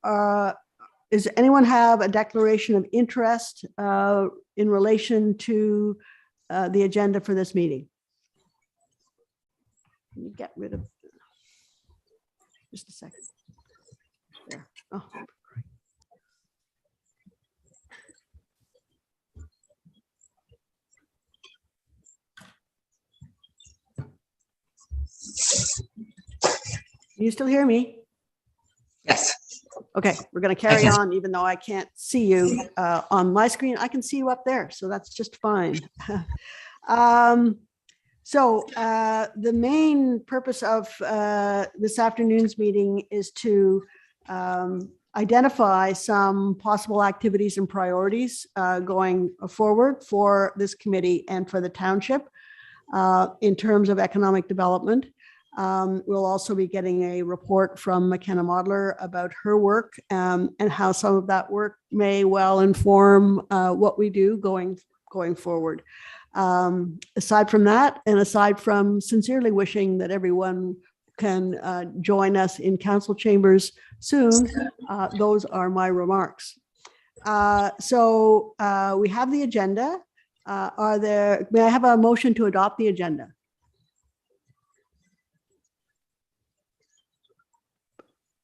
does anyone have a declaration of interest in relation to the agenda for this meeting? Let me get rid of, just a second. There. Oh. Can you still hear me? Yes. Okay, we're going to carry on, even though I can't see you on my screen. I can see you up there, so that's just fine. So the main purpose of this afternoon's meeting is to identify some possible activities and priorities going forward for this committee and for the township in terms of economic development. We'll also be getting a report from McKenna Modler about her work and how some of that work may well inform what we do going forward. Aside from that, and aside from sincerely wishing that everyone can join us in council chambers soon, those are my remarks. So we have the agenda. May I have a motion to adopt the agenda?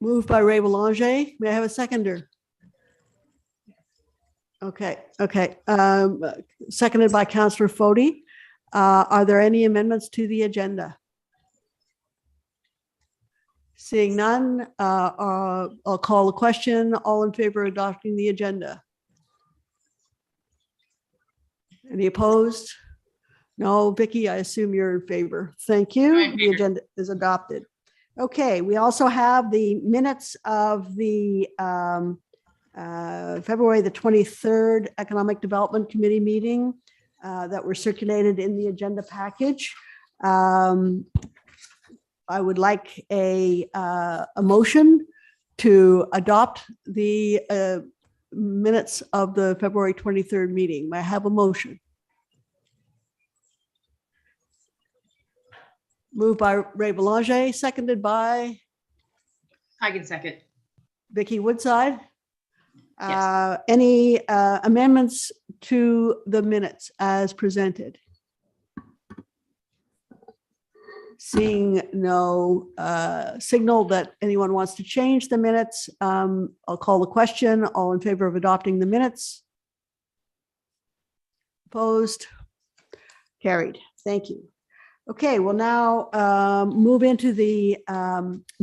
Moved by Ray Belanger. May I have a seconder? Okay. Seconded by Councillor Foti. Are there any amendments to the agenda? Seeing none, I'll call the question. All in favor of adopting the agenda? Any opposed? No, Vicky, I assume you're in favor. Thank you. The agenda is adopted. Okay, we also have the minutes of the February the 23rd Economic Development Committee meeting that were circulated in the agenda package. I would like a motion to adopt the minutes of the February 23rd meeting. May I have a motion? Moved by Ray Belanger, seconded by? I can second. Vicky Woodside. Yes. Any amendments to the minutes as presented? Seeing no signal that anyone wants to change the minutes, I'll call the question. All in favor of adopting the minutes? Opposed? Carried. Thank you. Okay, we'll now move into the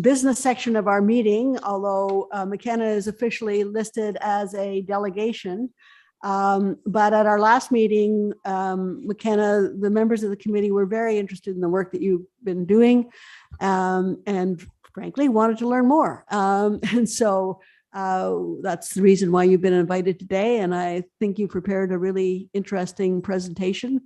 business section of our meeting, although McKenna is officially listed as a delegation. But at our last meeting, McKenna, the members of the committee were very interested in the work that you've been doing and frankly wanted to learn more. And so that's the reason why you've been invited today. And I think you prepared a really interesting presentation.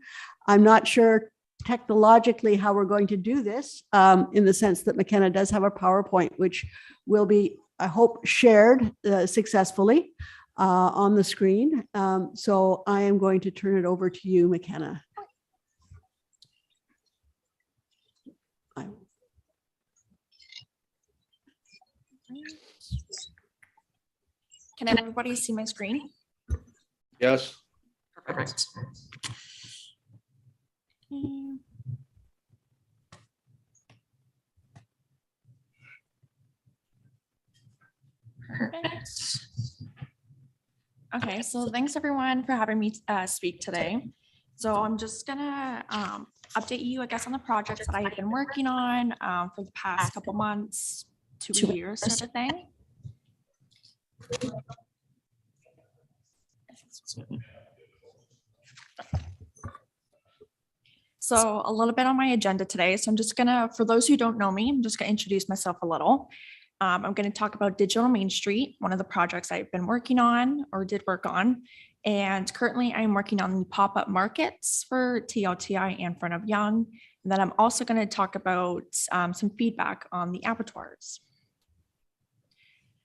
I'm not sure technologically how we're going to do this in the sense that McKenna does have a PowerPoint, which will be, I hope, shared successfully on the screen. So I am going to turn it over to you, McKenna. Can everybody see my screen? Yes. Perfect. Perfect. Okay, so thanks everyone for having me speak today. So I'm just gonna update you, I guess, on the projects that I've been working on for the past couple months, 2 years sort of thing. So a little bit on my agenda today. So I'm just gonna, for those who don't know me, I'm just gonna introduce myself a little. I'm gonna talk about Digital Main Street, one of the projects I've been working on or did work on. And currently I'm working on the pop-up markets for TLTI and Front of Young. And then I'm also gonna talk about some feedback on the abattoirs.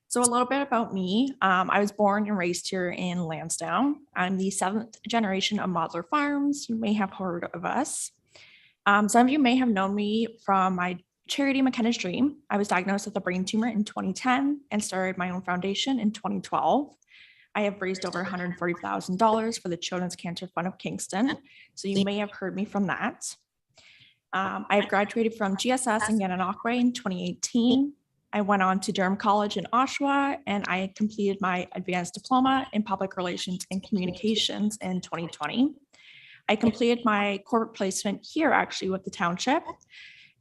So a little bit about me. I was born and raised here in Lansdowne. I'm the 7th generation of Modler Farms. You may have heard of us. Some of you may have known me from my charity McKenna's Dream. I was diagnosed with a brain tumor in 2010 and started my own foundation in 2012. I have raised over $140,000 for the Children's Cancer Fund of Kingston. So you may have heard me from that. I have graduated from GSS in Gananoque in 2018. I went on to Durham College in Oshawa, and I completed my advanced diploma in public relations and communications in 2020. I completed my corporate placement here actually with the Township,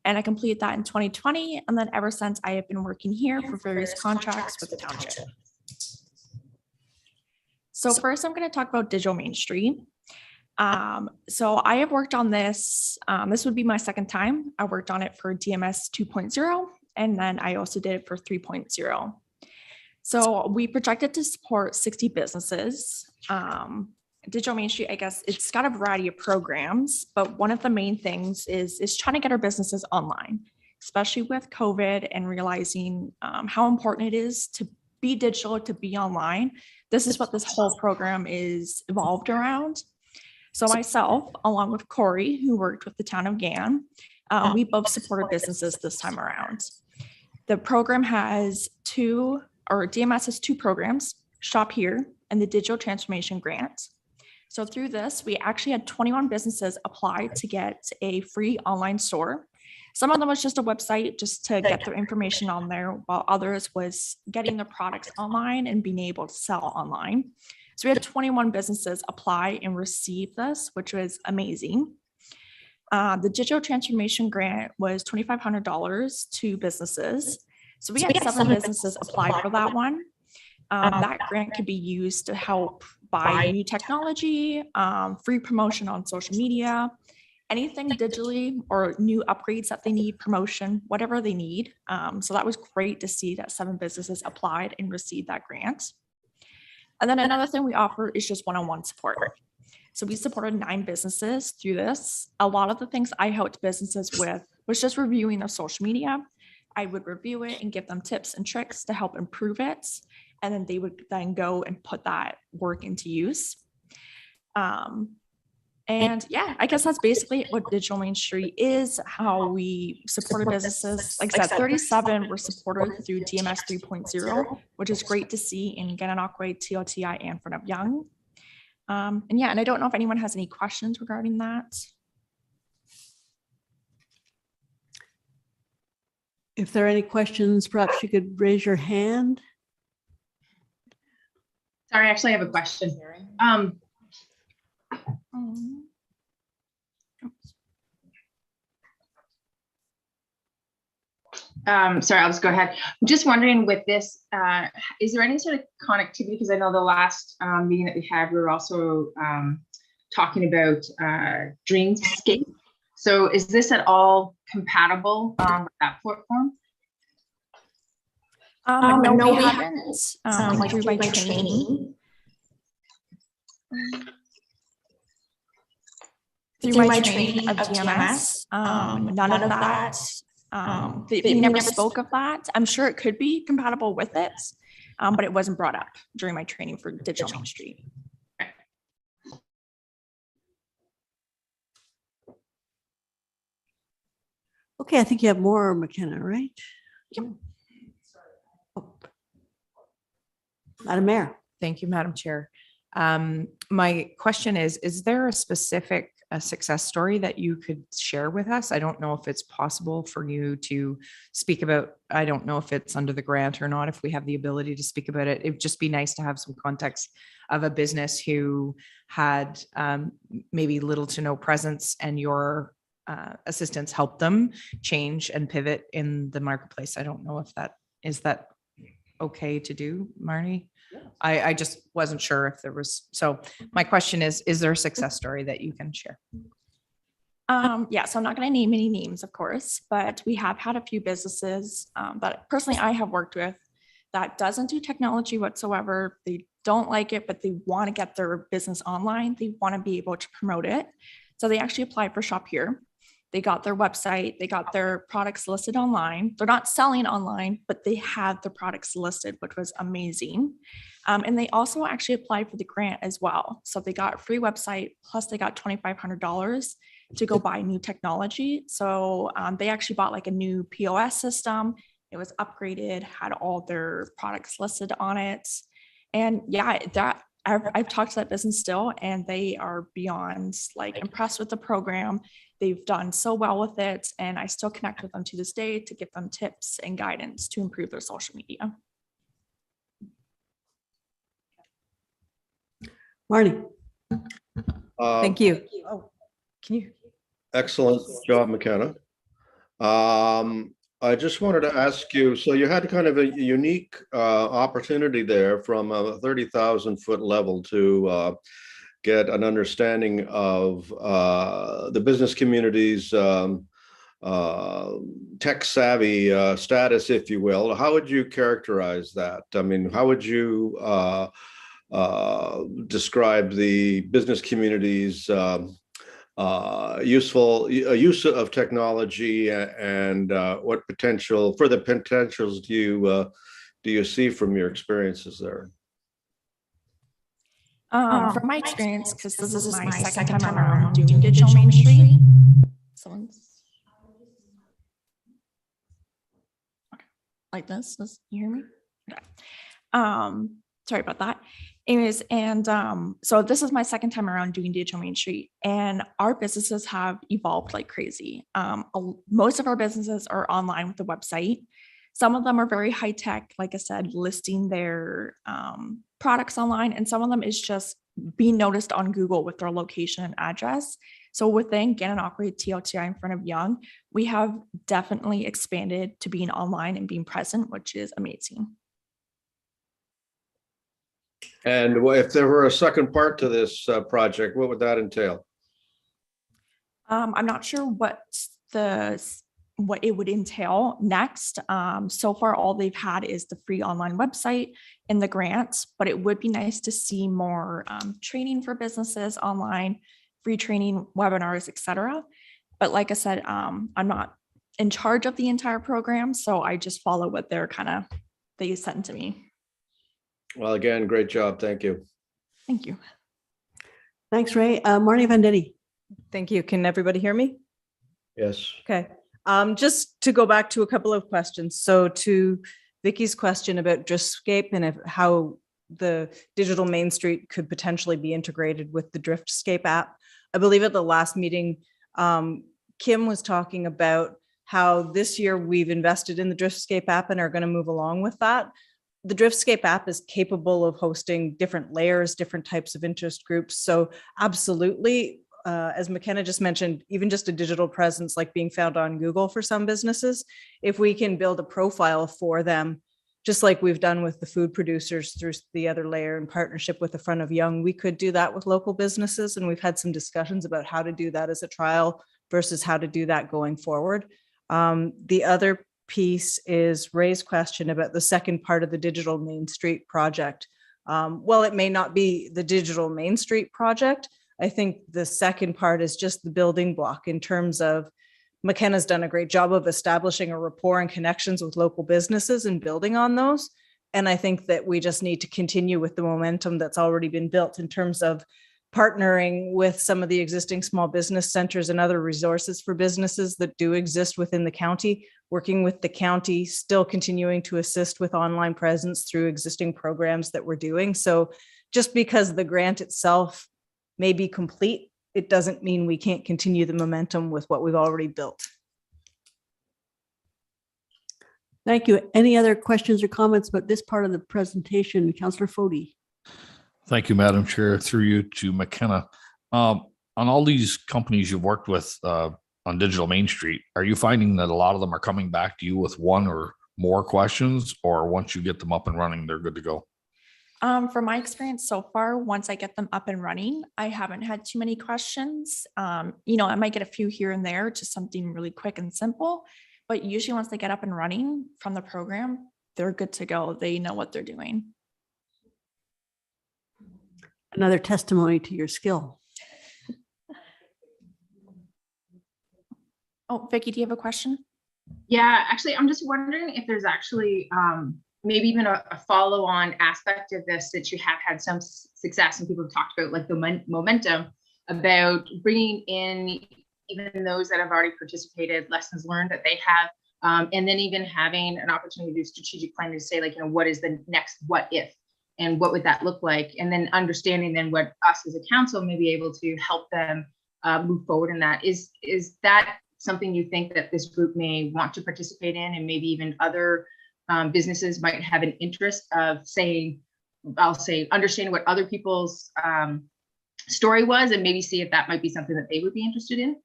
and I completed that in 2020. And then ever since, I have been working here for various contracts with the Township. So first, I'm going to talk about Digital Main Street. So I have worked on this. This would be my second time. I worked on it for DMS 2.0, and then I also did it for 3.0. So we projected to support 60 businesses. Digital Main Street, I guess it's got a variety of programs, but one of the main things is trying to get our businesses online, especially with COVID and realizing how important it is to be digital, to be online. This is what this whole program is evolved around. So myself, along with Corey, who worked with the town of Gan, we both supported businesses this time around. The program has DMS has two programs, Shop Here and the Digital Transformation Grant. So through this, we actually had 21 businesses apply to get a free online store. Some of them was just a website just to get their information on there, while others was getting their products online and being able to sell online. So we had 21 businesses apply and receive this, which was amazing. The Digital Transformation Grant was $2,500 to businesses. So we had 7 businesses apply for that one. That grant could be used to help buy new technology, free promotion on social media, anything digitally or new upgrades that they need, promotion, whatever they need. So that was great to see that 7 businesses applied and received that grant. And then another thing we offer is just one-on-one support. So we supported 9 businesses through this. A lot of the things I helped businesses with was just reviewing their social media. I would review it and give them tips and tricks to help improve it. And then they would then go and put that work into use. And yeah, I guess that's basically what Digital Main Street is, how we supported businesses. Like I said, 37 were supported through DMS 3.0, which is great to see in Gananoque, TLTI, and Front of Young. And yeah, and I don't know if anyone has any questions regarding that. If there are any questions, perhaps you could raise your hand. Sorry, I actually have a question. Sorry, I'll just go ahead. I'm just wondering with this, is there any sort of connectivity? Because I know the last meeting that we had, we were also talking about Dreamscape. So is this at all compatible with that platform? No, we haven't. Like through my training. Through my training of DMS, none of that. They never spoke of that. I'm sure it could be compatible with it, but it wasn't brought up during my training for Digital Main Street. Okay, I think you have more, McKenna, right? Yep. Oh. Madam Mayor. Thank you, Madam Chair. My question is there a specific success story that you could share with us? I don't know if it's possible for you to speak about, I don't know if it's under the grant or not, if we have the ability to speak about it. It'd just be nice to have some context of a business who had maybe little to no presence and your assistance helped them change and pivot in the marketplace. I don't know if that is okay to do, Marnie? Yeah. I just wasn't sure if there was. So my question is there a success story that you can share? Yeah, so I'm not going to name any names, of course, but we have had a few businesses that personally I have worked with that doesn't do technology whatsoever. They don't like it, but they want to get their business online. They want to be able to promote it. So they actually applied for Shop Here. They got their website, they got their products listed online. They're not selling online, but they had the products listed, which was amazing. And they also actually applied for the grant as well. So they got a free website, plus they got $2,500. to go buy new technology. So they actually bought like a new POS system. It was upgraded, had all their products listed on it. And yeah, that I've talked to that business still, and they are beyond like impressed with the program. They've done so well with it, and I still connect with them to this day to give them tips and guidance to improve their social media. Marnie. Thank you. Oh, can you? Excellent job, McKenna. I just wanted to ask you, so you had kind of a unique opportunity there from a 30,000-foot level to get an understanding of the business community's tech savvy status, if you will. How would you characterize that? I mean, how would you describe the business community's use of technology, and what further potentials do you see from your experiences there? From my experience, because this is my second time around doing digital Main Street. Okay. Like this, you hear me? Okay. Sorry about that. Anyways, and so this is my second time around doing digital Main Street, and our businesses have evolved like crazy. Most of our businesses are online with the website. Some of them are very high tech, like I said, listing their products online, and some of them is just being noticed on Google with their location and address. So within Get and Operate TLTI in front of Young, we have definitely expanded to being online and being present, which is amazing. And if there were a second part to this project, what would that entail? I'm not sure what it would entail next. So far, all they've had is the free online website and the grants, but it would be nice to see more training for businesses online, free training, webinars, etc. But like I said, I'm not in charge of the entire program, so I just follow what they send to me. Well, again, great job. Thank you. Thank you. Thanks, Ray. Marnie Venditti. Thank you. Can everybody hear me? Yes. Okay. Just to go back to a couple of questions. So to Vicky's question about Driftscape and how the digital Main Street could potentially be integrated with the Driftscape app. I believe at the last meeting, Kim was talking about how this year we've invested in the Driftscape app and are going to move along with that. The Driftscape app is capable of hosting different layers, different types of interest groups. So absolutely, as McKenna just mentioned, even just a digital presence like being found on Google for some businesses, if we can build a profile for them, just like we've done with the food producers through the other layer in partnership with the Front of Young, we could do that with local businesses. And we've had some discussions about how to do that as a trial versus how to do that going forward. The other piece is Ray's question about the second part of the digital Main Street project. Well, it may not be the digital Main Street project. I think the second part is just the building block in terms of McKenna's done a great job of establishing a rapport and connections with local businesses and building on those. And I think that we just need to continue with the momentum that's already been built in terms of partnering with some of the existing small business centers and other resources for businesses that do exist within the county, working with the county, still continuing to assist with online presence through existing programs that we're doing. So just because the grant itself may be complete, it doesn't mean we can't continue the momentum with what we've already built. Thank you. Any other questions or comments about this part of the presentation? Councillor Fody. Thank you, Madam Chair. Through you to McKenna. On all these companies you've worked with on Digital Main Street, are you finding that a lot of them are coming back to you with one or more questions, or once you get them up and running, they're good to go? From my experience so far, once I get them up and running, I haven't had too many questions. I might get a few here and there, just something really quick and simple, but usually once they get up and running from the program, they're good to go. They know what they're doing. Another testimony to your skill. Oh, Vicky, do you have a question? Yeah, actually, I'm just wondering if there's actually maybe even a follow-on aspect of this that you have had some success and people have talked about, like the momentum about bringing in even those that have already participated, lessons learned that they have, and then even having an opportunity to do strategic planning to say, like, what is the next what if, and what would that look like? And then understanding then what us as a council may be able to help them move forward in that. Is that something you think that this group may want to participate in, and maybe even other businesses might have an interest of saying, I'll say, understanding what other people's story was, and maybe see if that might be something that they would be interested in?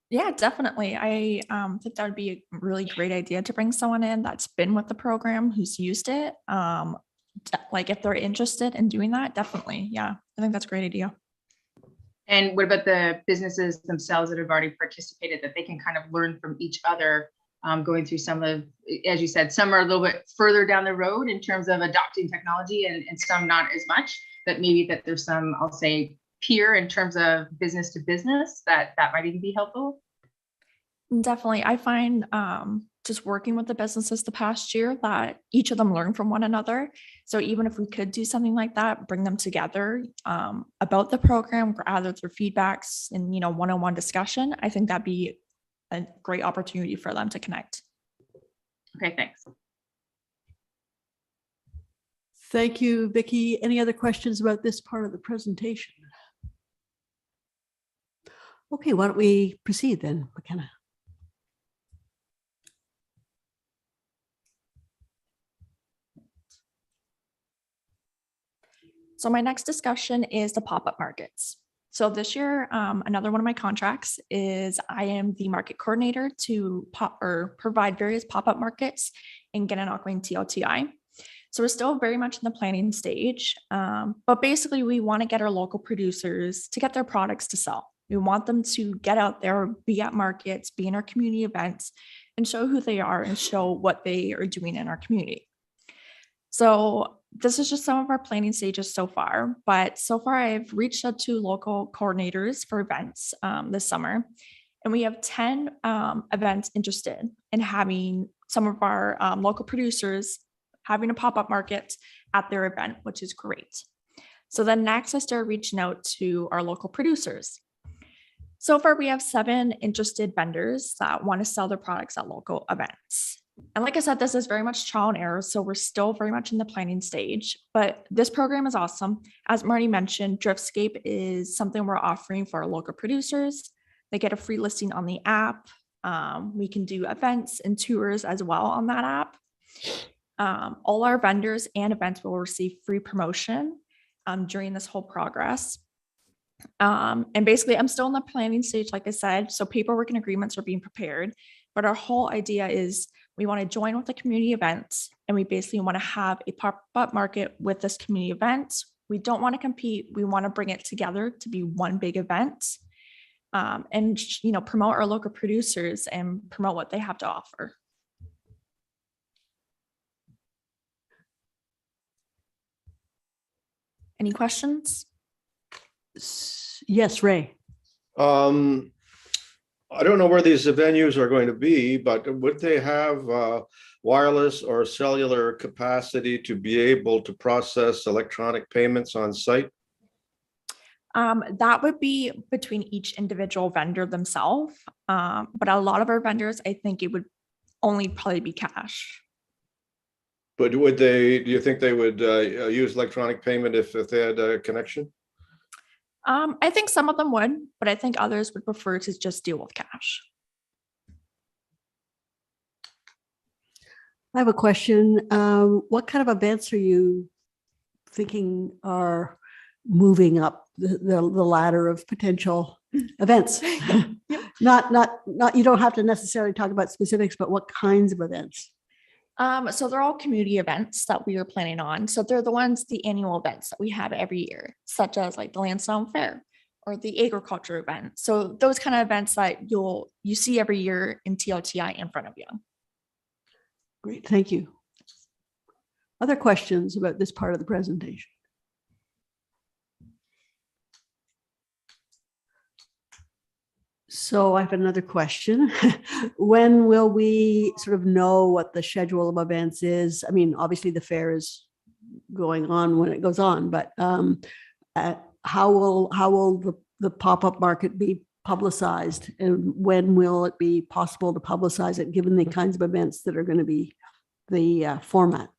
Yeah, definitely. I think that would be a really great idea to bring someone in that's been with the program, who's used it. Like if they're interested in doing that, definitely. Yeah, I think that's a great idea. And what about the businesses themselves that have already participated, that they can kind of learn from each other, going through some of, as you said, some are a little bit further down the road in terms of adopting technology, and some not as much, but maybe that there's some, I'll say, peer in terms of business to business that might even be helpful? Definitely. I find just working with the businesses the past year that each of them learn from one another. So even if we could do something like that, bring them together about the program, gather their feedbacks and, one-on-one discussion, I think that'd be a great opportunity for them to connect. Okay, thanks. Thank you, Vicki. Any other questions about this part of the presentation? Okay, why don't we proceed then, McKenna? So my next discussion is the pop-up markets. So this year, another one of my contracts is I am the market coordinator to provide various pop-up markets in Gananoque and TLTI. So we're still very much in the planning stage, but basically we want to get our local producers to get their products to sell. We want them to get out there, be at markets, be in our community events, and show who they are and show what they are doing in our community. So this is just some of our planning stages so far, but so far I've reached out to local coordinators for events this summer, and we have 10 events interested in having some of our local producers having a pop-up market at their event, which is great. So then next I started reaching out to our local producers. So far, we have 7 interested vendors that want to sell their products at local events. And like I said, this is very much trial and error, so we're still very much in the planning stage, but this program is awesome. As Marty mentioned, Driftscape is something we're offering for our local producers. They get a free listing on the app. We can do events and tours as well on that app. All our vendors and events will receive free promotion during this whole progress. And basically I'm still in the planning stage, like I said, so paperwork and agreements are being prepared, but our whole idea is we want to join with the community events, and we basically want to have a pop-up market with this community event. We don't want to compete. We want to bring it together to be one big event, and promote our local producers and promote what they have to offer. Any questions? Yes, Ray. I don't know where these venues are going to be, but would they have wireless or cellular capacity to be able to process electronic payments on site? That would be between each individual vendor themselves. But a lot of our vendors, I think it would only probably be cash. But do you think they would use electronic payment if they had a connection? I think some of them would, but I think others would prefer to just deal with cash. I have a question. What kind of events are you thinking are moving up the ladder of potential events? Not, you don't have to necessarily talk about specifics, but what kinds of events? So they're all community events that we are planning on. So they're the annual events that we have every year, such as like the Lansdowne Fair or the agriculture event. So those kind of events that you see every year in TLTI in front of you. Great, thank you. Other questions about this part of the presentation? So I have another question. When will we sort of know what the schedule of events is? I mean, obviously the fair is going on when it goes on, but how will the pop-up market be publicized? And when will it be possible to publicize it, given the kinds of events that are going to be the format?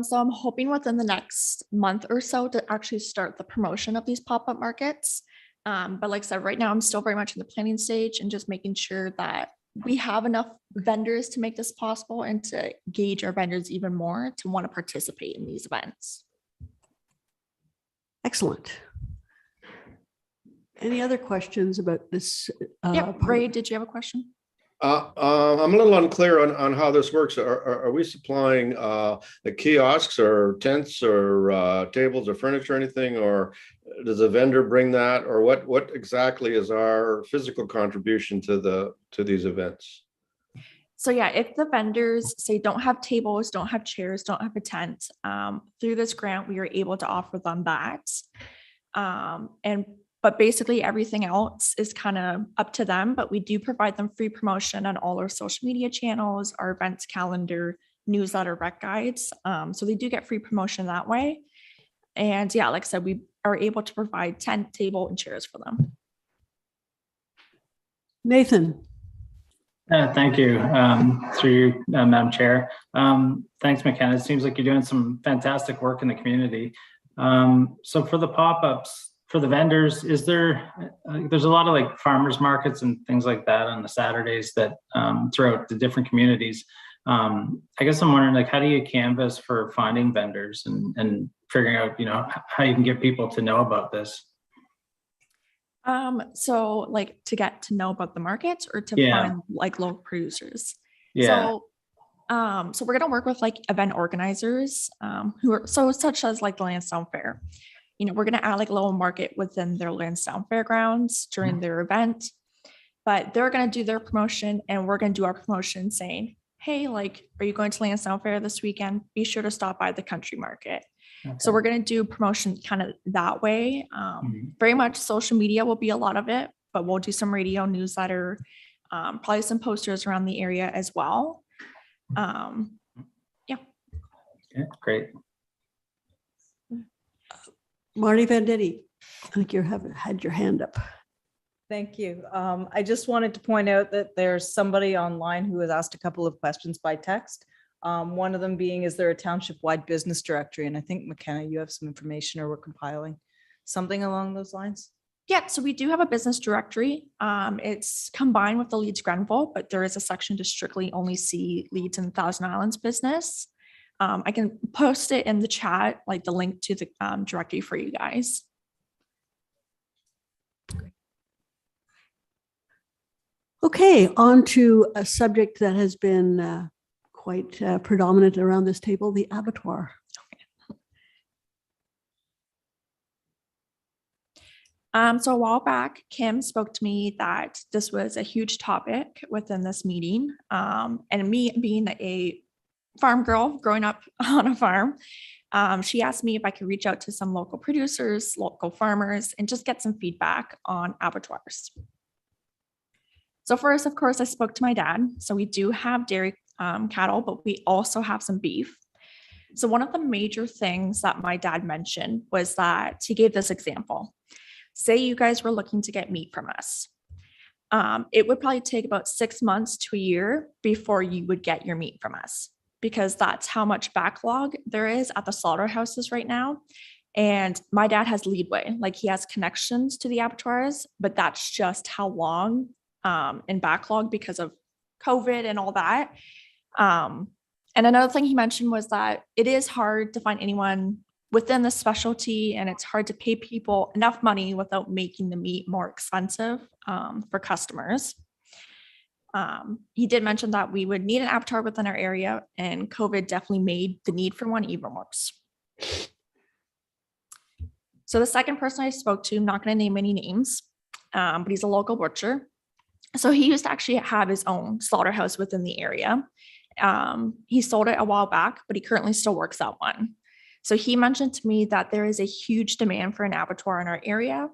So I'm hoping within the next month or so to actually start the promotion of these pop-up markets. But like I said, right now I'm still very much in the planning stage and just making sure that we have enough vendors to make this possible and to gauge our vendors even more to want to participate in these events. Excellent. Any other questions about this? Yep. Ray, did you have a question? I'm a little unclear on how this works. Are we supplying the kiosks or tents or tables or furniture or anything, or does a vendor bring that, or what exactly is our physical contribution to these events? So yeah, if the vendors say don't have tables, don't have chairs, don't have a tent, through this grant, we are able to offer them that. But basically everything else is kind of up to them, but we do provide them free promotion on all our social media channels, our events calendar, newsletter, rec guides. So they do get free promotion that way. And yeah, like I said, we are able to provide tent, table, and chairs for them. Nathan. Thank you, through you, Madam Chair. Thanks, McKenna. It seems like you're doing some fantastic work in the community. So for the pop-ups, for the vendors, is there, there's a lot of like farmers markets and things like that on the Saturdays that throughout the different communities. I guess I'm wondering, like, how do you canvas for finding vendors and figuring out, you know, how you can get people to know about this? So like to get to know about the markets or to find like local producers. Yeah. So we're gonna work with like event organizers who are such as like the Lansdowne Fair. You know, we're gonna add like a little market within their Lansdowne Fairgrounds during their event, but they're gonna do their promotion and we're gonna do our promotion saying, hey, like, are you going to Lansdowne Fair this weekend? Be sure to stop by the country market. Okay. So we're going to do promotion kind of that way. Very much social media will be a lot of it, but we'll do some radio, newsletter, probably some posters around the area as well. Yeah. Okay, great. Marty Venditti, I think you had your hand up. Thank you. I just wanted to point out that there's somebody online who has asked a couple of questions by text. One of them being, is there a township-wide business directory? And I think McKenna, you have some information, or we're compiling something along those lines. Yeah, so we do have a business directory. It's combined with the Leeds Grenville, but there is a section to strictly only see Leeds and Thousand Islands business. I can post it in the chat, like the link to the directory for you guys. Okay, on to a subject that has been quite predominant around this table, the abattoir. So a while back, Kim spoke to me that this was a huge topic within this meeting. And me being a farm girl growing up on a farm, she asked me if I could reach out to some local producers, local farmers, and just get some feedback on abattoirs. So first, of course, I spoke to my dad. So we do have dairy cattle, but we also have some beef. So one of the major things that my dad mentioned was that he gave this example. Say you guys were looking to get meat from us. It would probably take about 6 months to a year before you would get your meat from us, because that's how much backlog there is at the slaughterhouses right now. And my dad has leadway, like he has connections to the abattoirs, but that's just how long in backlog because of COVID and all that. And another thing he mentioned was that it is hard to find anyone within the specialty, and it's hard to pay people enough money without making the meat more expensive for customers. He did mention that we would need an abattoir within our area, and COVID definitely made the need for one even worse. So the second person I spoke to, I'm not going to name any names, but he's a local butcher. So he used to actually have his own slaughterhouse within the area. He sold it a while back, but he currently still works at one. So he mentioned to me that there is a huge demand for an abattoir in our area.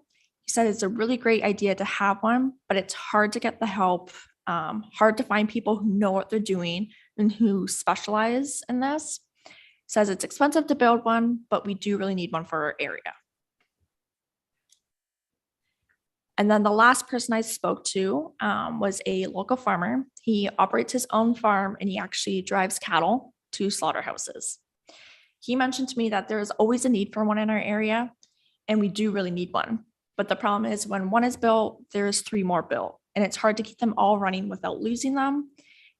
He said it's a really great idea to have one, but it's hard to get the help, hard to find people who know what they're doing and who specialize in this. He says it's expensive to build one, but we do really need one for our area. And then the last person I spoke to was a local farmer. He operates his own farm and he actually drives cattle to slaughterhouses. He mentioned to me that there is always a need for one in our area, and we do really need one. But the problem is when one is built, there's 3 more built, and it's hard to keep them all running without losing them.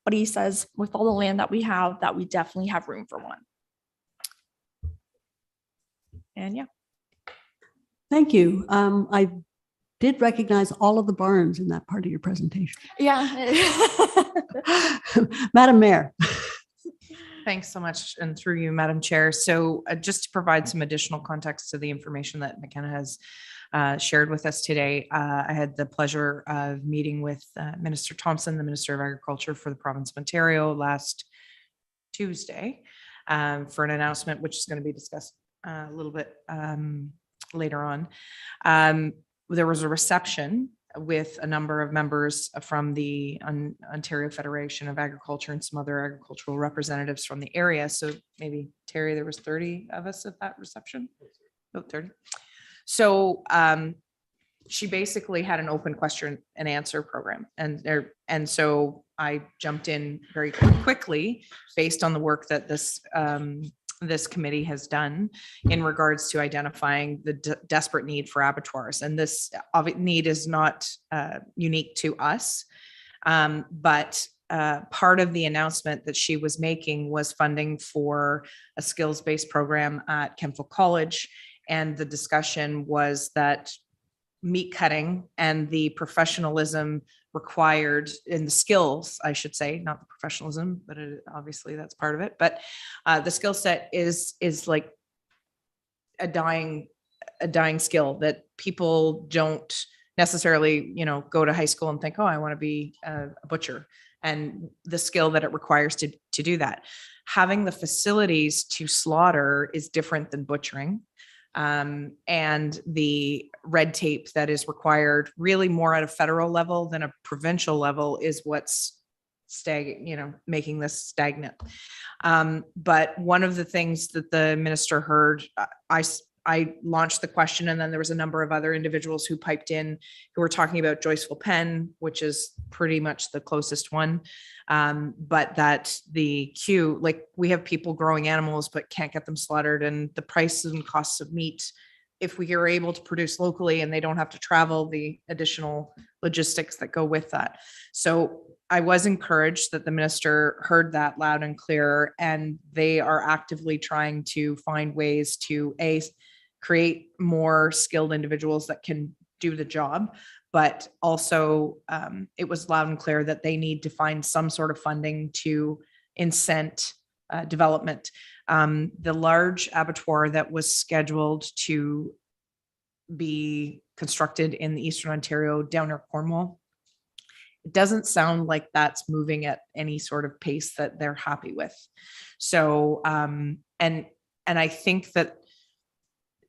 But he says with all the land that we have, that we definitely have room for one. And yeah. Thank you. I did recognize all of the barns in that part of your presentation. Yeah. Madam Mayor. Thanks so much, and through you, Madam Chair. So just to provide some additional context to the information that McKenna has shared with us today, I had the pleasure of meeting with Minister Thompson, the Minister of Agriculture for the province of Ontario, last Tuesday for an announcement which is going to be discussed a little bit later on. There was a reception with a number of members from the Ontario Federation of Agriculture and some other agricultural representatives from the area. So maybe, Terry, there was 30 of us at that reception, about 30. So she basically had an open question and answer program. And so I jumped in very quickly based on the work that this committee has done in regards to identifying the desperate need for abattoirs. And this need is not unique to us, but part of the announcement that she was making was funding for a skills-based program at Kemptville College. And the discussion was that meat cutting and the professionalism required in the skills, I should say, not the professionalism, but obviously that's part of it. But the skill set is like a dying skill that people don't necessarily, go to high school and think, oh, I want to be a butcher, and the skill that it requires to do that. Having the facilities to slaughter is different than butchering. And the red tape that is required really more at a federal level than a provincial level is what's making this stagnant. But one of the things that the minister heard, I launched the question, and then there was a number of other individuals who piped in who were talking about Joyceville Pen, which is pretty much the closest one. But that the queue, like we have people growing animals, but can't get them slaughtered, and the prices and costs of meat, if we are able to produce locally and they don't have to travel, the additional logistics that go with that. So I was encouraged that the minister heard that loud and clear, and they are actively trying to find ways to create more skilled individuals that can do the job. But also it was loud and clear that they need to find some sort of funding to incent development. The large abattoir that was scheduled to be constructed in the Eastern Ontario down near Cornwall, it doesn't sound like that's moving at any sort of pace that they're happy with. So, and I think that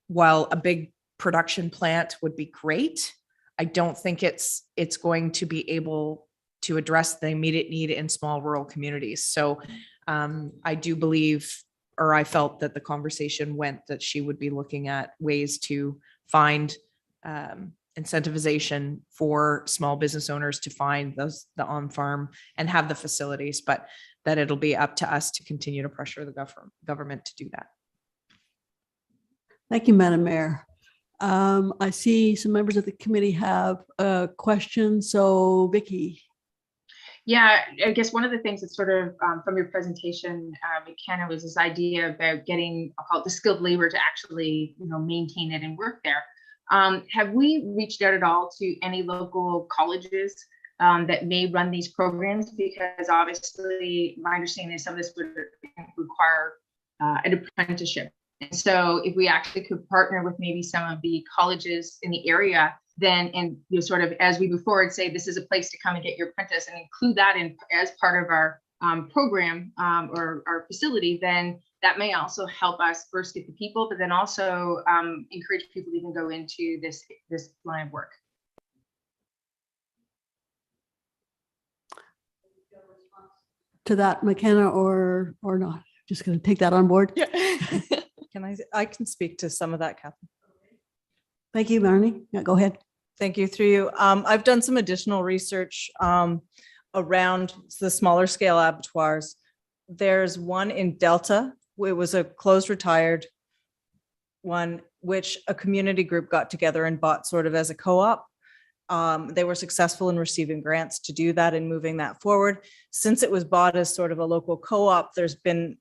while a big production plant would be great, I don't think it's going to be able to address the immediate need in small rural communities. So I do believe, or I felt that the conversation went that she would be looking at ways to find incentivization for small business owners to find the on-farm and have the facilities, but that it'll be up to us to continue to pressure the government to do that. Thank you, Madam Mayor. I see some members of the committee have a question. So Vicky. Yeah, I guess one of the things that sort of from your presentation, McKenna, was this idea about getting, I'll call it the skilled labor to actually, maintain it and work there. Have we reached out at all to any local colleges that may run these programs? Because obviously my understanding is some of this would require an apprenticeship. And so if we actually could partner with maybe some of the colleges in the area, then, and sort of as we move forward, say this is a place to come and get your apprentice and include that in as part of our program or our facility, then that may also help us first get the people, but then also encourage people to even go into this line of work. To that, McKenna, or not? Just going to take that on board. Yeah. I can speak to some of that, Catherine. Thank you, Marnie. Yeah, go ahead. Thank you. Through you. I've done some additional research around the smaller scale abattoirs. There's one in Delta. It was a closed retired one, which a community group got together and bought sort of as a co-op. They were successful in receiving grants to do that and moving that forward. Since it was bought as sort of a local co-op, there's been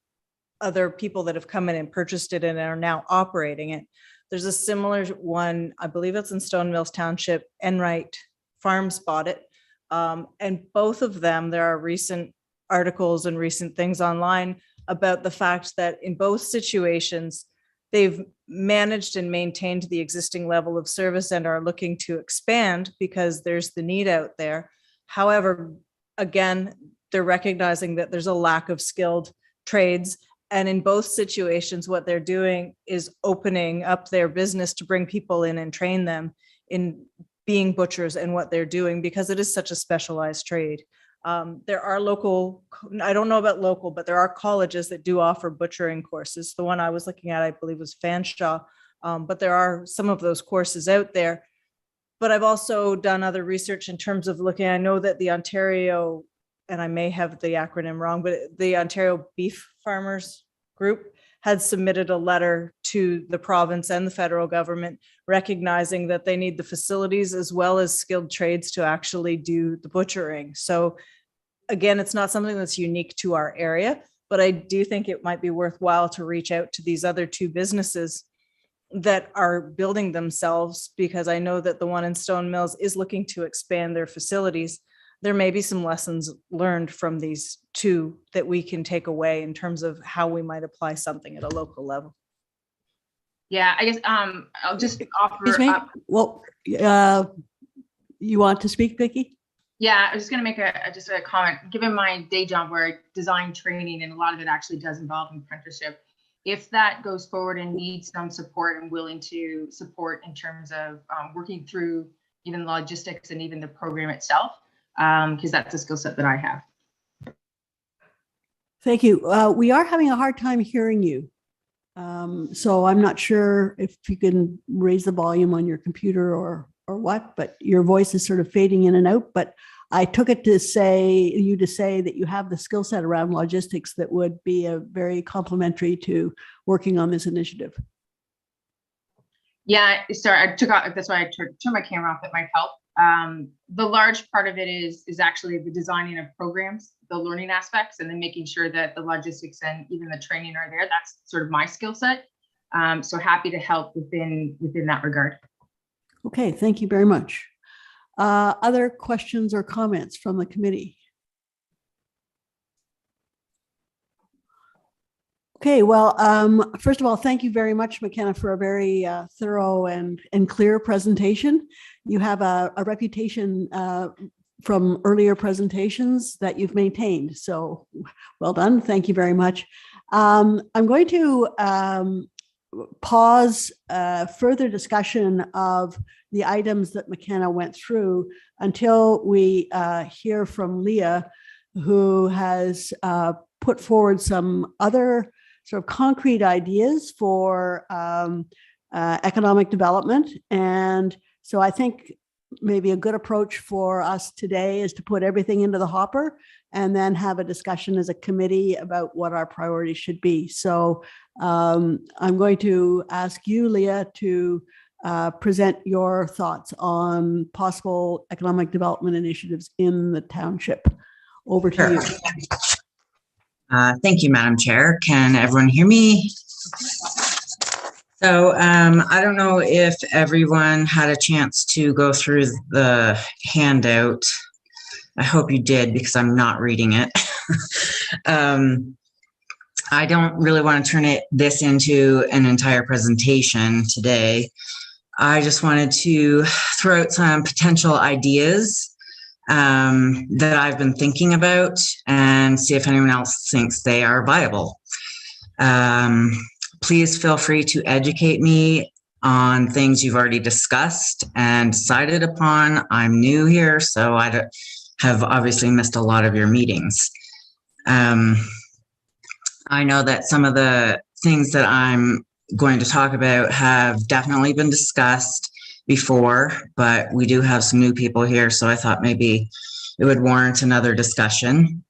other people that have come in and purchased it and are now operating it. There's a similar one, I believe it's in Stone Mills Township, Enright Farms bought it. And both of them, there are recent articles and recent things online about the fact that in both situations, they've managed and maintained the existing level of service and are looking to expand because there's the need out there. However, again, they're recognizing that there's a lack of skilled trades. And in both situations, what they're doing is opening up their business to bring people in and train them in being butchers and what they're doing, because it is such a specialized trade. There are local, I don't know about local, but there are colleges that do offer butchering courses. The one I was looking at, I believe, was Fanshawe, but there are some of those courses out there. But I've also done other research in terms of looking, I know that the Ontario, and I may have the acronym wrong, but the Ontario Beef Farmers Group had submitted a letter to the province and the federal government recognizing that they need the facilities as well as skilled trades to actually do the butchering. So again, it's not something that's unique to our area, but I do think it might be worthwhile to reach out to these other two businesses that are building themselves, because I know that the one in Stone Mills is looking to expand their facilities. There may be some lessons learned from these two that we can take away in terms of how we might apply something at a local level. Yeah, I guess I'll just offer Excuse me? up. Well, you want to speak, Vicki? Yeah, I was just going to make just a comment. Given my day job where I design training and a lot of it actually does involve apprenticeship, if that goes forward and needs some support, I'm willing to support in terms of working through even logistics and even the program itself, because that's a skill set that I have. Thank you. We are having a hard time hearing you. So I'm not sure if you can raise the volume on your computer or what, but your voice is sort of fading in and out. But I took it to say that you have the skill set around logistics that would be a very complementary to working on this initiative. Yeah, sorry, I took out. That's why I turned my camera off. That might help. The large part of it is actually the designing of programs, the learning aspects, and then making sure that the logistics and even the training are there. That's sort of my skill set. So happy to help within that regard. Okay, thank you very much. Other questions or comments from the committee? Okay, well, first of all, thank you very much, McKenna, for a very thorough and clear presentation. You have a reputation from earlier presentations that you've maintained. So well done. Thank you very much. I'm going to pause further discussion of the items that McKenna went through until we hear from Leah, who has put forward some other sort of concrete ideas for economic development. And so I think maybe a good approach for us today is to put everything into the hopper and then have a discussion as a committee about what our priorities should be. So I'm going to ask you, Leah, to present your thoughts on possible economic development initiatives in the township. Over to you. Thank you, Madam Chair. Can everyone hear me? So I don't know if everyone had a chance to go through the handout. I hope you did, because I'm not reading it. I don't really want to turn this into an entire presentation today. I just wanted to throw out some potential ideas that I've been thinking about and see if anyone else thinks they are viable. Please feel free to educate me on things you've already discussed and decided upon. I'm new here, so I have obviously missed a lot of your meetings. I know that some of the things that I'm going to talk about have definitely been discussed before, but we do have some new people here, so I thought maybe it would warrant another discussion.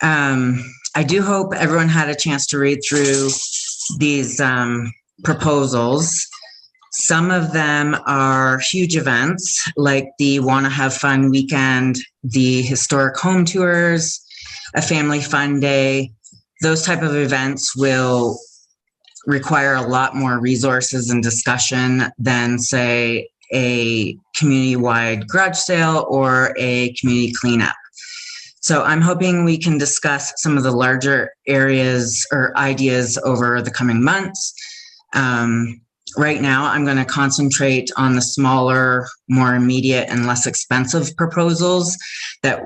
I do hope everyone had a chance to read through these proposals. Some of them are huge events, like the Wanna Have Fun weekend, the historic home tours, a family fun day. Those type of events will require a lot more resources and discussion than, say, a community-wide garage sale or a community cleanup. So I'm hoping we can discuss some of the larger areas or ideas over the coming months. Right now, I'm going to concentrate on the smaller, more immediate and less expensive proposals that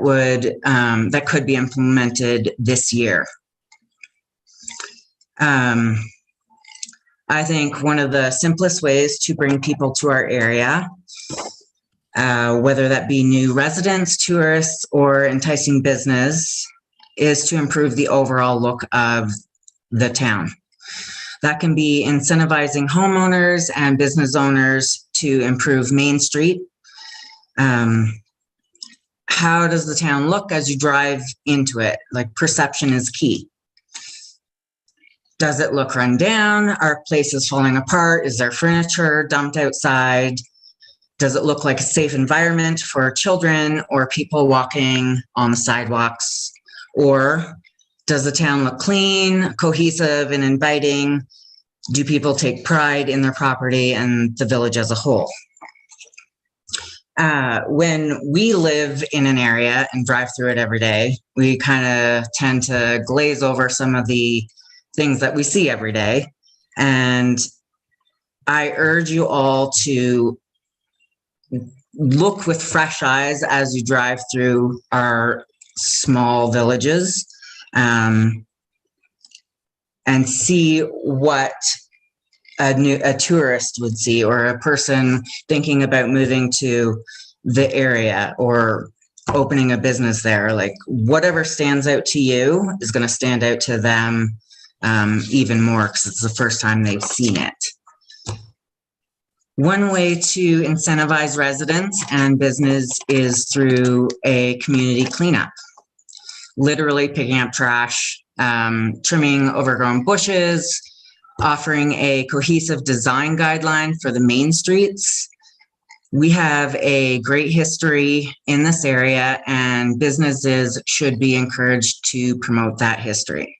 could be implemented this year. I think one of the simplest ways to bring people to our area, whether that be new residents, tourists, or enticing business, is to improve the overall look of the town. That can be incentivizing homeowners and business owners to improve Main Street. How does the town look as you drive into it? Like, perception is key. Does it look run down? Are places falling apart? Is there furniture dumped outside? Does it look like a safe environment for children or people walking on the sidewalks? Or does the town look clean, cohesive, and inviting? Do people take pride in their property and the village as a whole? When we live in an area and drive through it every day, we kind of tend to glaze over some of the things that we see every day. And I urge you all to look with fresh eyes as you drive through our small villages, and see what a tourist would see, or a person thinking about moving to the area or opening a business there. Like, whatever stands out to you is going to stand out to them even more, because it's the first time they've seen it. One way to incentivize residents and business is through a community cleanup. Literally picking up trash, trimming overgrown bushes, offering a cohesive design guideline for the main streets. We have a great history in this area, and businesses should be encouraged to promote that history.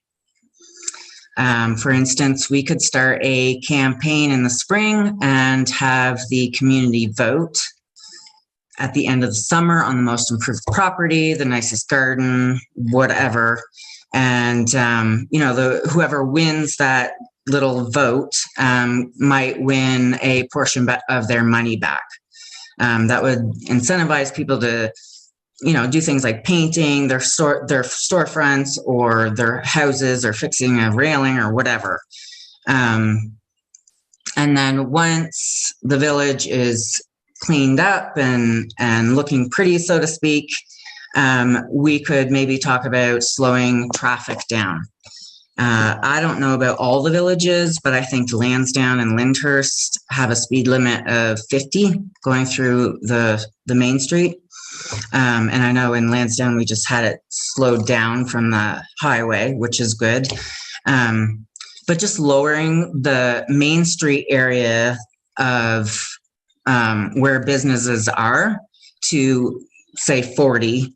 For instance, we could start a campaign in the spring and have the community vote at the end of the summer on the most improved property, the nicest garden, whatever. And, whoever wins that little vote might win a portion of their money back. That would incentivize people to do things like painting their storefronts or their houses, or fixing a railing or whatever. And then once the village is cleaned up and looking pretty, so to speak, we could maybe talk about slowing traffic down. I don't know about all the villages, but I think Lansdowne and Lyndhurst have a speed limit of 50 going through the main street. And I know in Lansdowne, we just had it slowed down from the highway, which is good. But just lowering the main street area of where businesses are to, say, 40,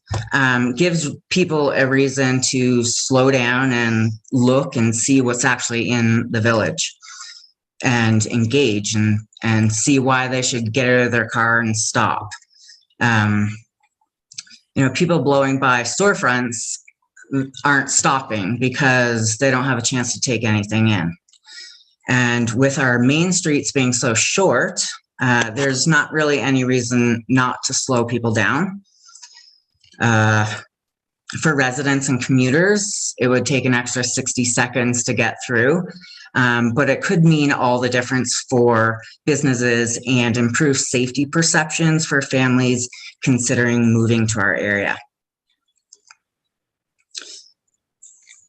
gives people a reason to slow down and look and see what's actually in the village, and engage and see why they should get out of their car and stop. People blowing by storefronts aren't stopping because they don't have a chance to take anything in. And with our main streets being so short, there's not really any reason not to slow people down. For residents and commuters, it would take an extra 60 seconds to get through, but it could mean all the difference for businesses and improve safety perceptions for families considering moving to our area.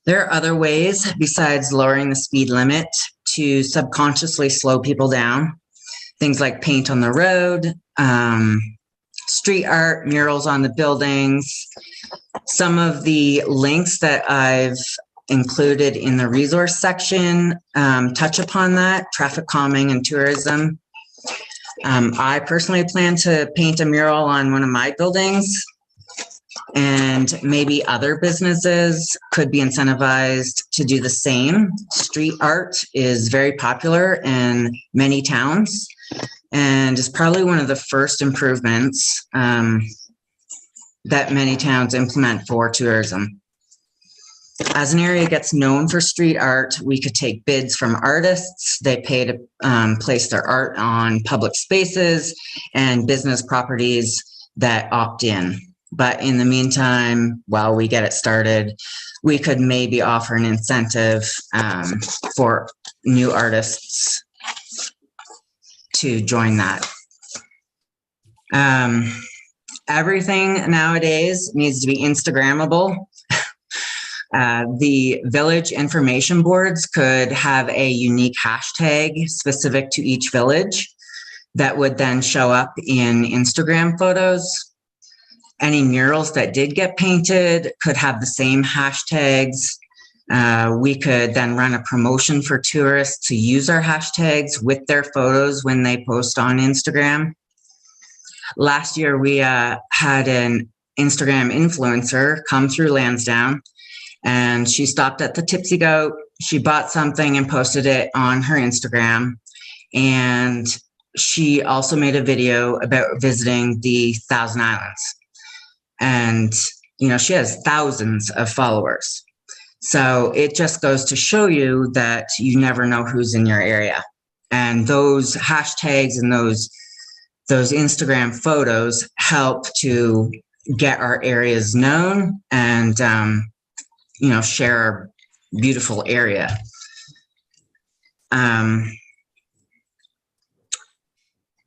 There are other ways besides lowering the speed limit to subconsciously slow people down. things like paint on the road, street art, murals on the buildings. Some of the links that I've included in the resource section touch upon that, traffic calming and tourism. I personally plan to paint a mural on one of my buildings, and maybe other businesses could be incentivized to do the same. Street art is very popular in many towns and is probably one of the first improvements that many towns implement for tourism. As an area gets known for street art, we could take bids from artists. They pay to place their art on public spaces and business properties that opt in. But in the meantime, while we get it started, we could maybe offer an incentive for new artists to join that. Everything nowadays needs to be Instagrammable. The village information boards could have a unique hashtag specific to each village that would then show up in Instagram photos. Any murals that did get painted could have the same hashtags. We could then run a promotion for tourists to use our hashtags with their photos when they post on Instagram. Last year, we had an Instagram influencer come through Lansdowne, and she stopped at the Tipsy Goat. She bought something and posted it on her Instagram. And she also made a video about visiting the Thousand Islands. And, you know, she has thousands of followers. So it just goes to show you that you never know who's in your area. And those hashtags and those Instagram photos help to get our areas known and, you know, share our beautiful area. Again,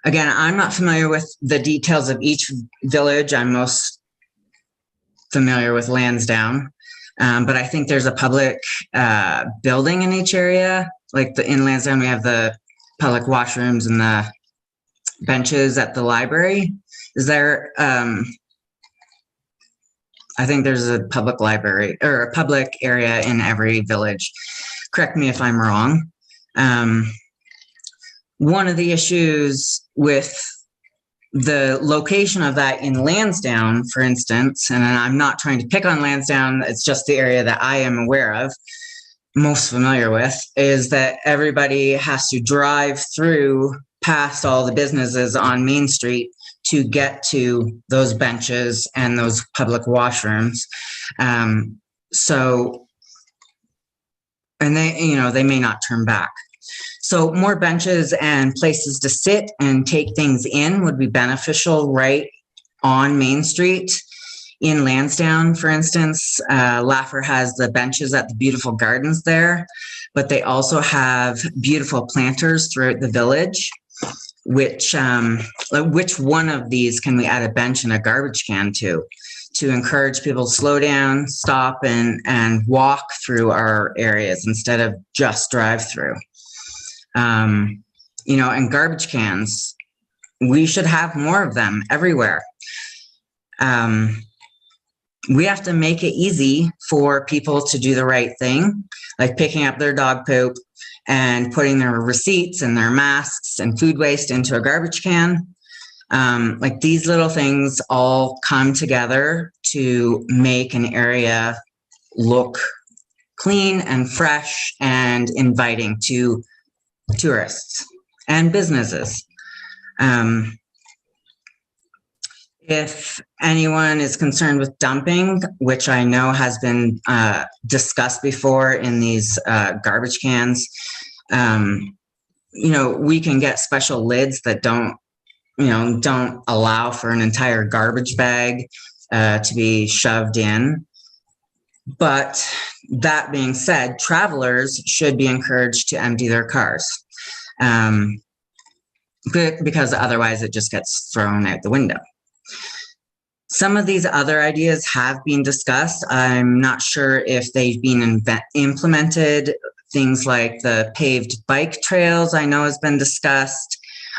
I'm not familiar with the details of each village. I'm most familiar with Lansdowne, but I think there's a public building in each area. Like in Lansdowne, we have the public washrooms and the benches at the library. Is there, I think there's a public library or a public area in every village. Correct me if I'm wrong. One of the issues with the location of that in Lansdowne, for instance, and I'm not trying to pick on Lansdowne, it's just the area that I am aware of, most familiar with, is that everybody has to drive through past all the businesses on Main Street to get to those benches and those public washrooms. So, and they, you know, they may not turn back. So more benches and places to sit and take things in would be beneficial right on Main Street. In Lansdowne, for instance, Laffer has the benches at the beautiful gardens there, but they also have beautiful planters throughout the village. Which one of these can we add a bench and a garbage can to encourage people to slow down, stop, and walk through our areas instead of just drive through? You know, and garbage cans, we should have more of them everywhere. We have to make it easy for people to do the right thing, like picking up their dog poop and putting their receipts and their masks and food waste into a garbage can. Like these little things all come together to make an area look clean and fresh and inviting to tourists and businesses. If anyone is concerned with dumping, which I know has been discussed before in these garbage cans, you know, we can get special lids that don't allow for an entire garbage bag to be shoved in. But that being said, travelers should be encouraged to empty their cars because otherwise it just gets thrown out the window. Some of these other ideas have been discussed. I'm not sure if they've been implemented. Things like the paved bike trails I know has been discussed.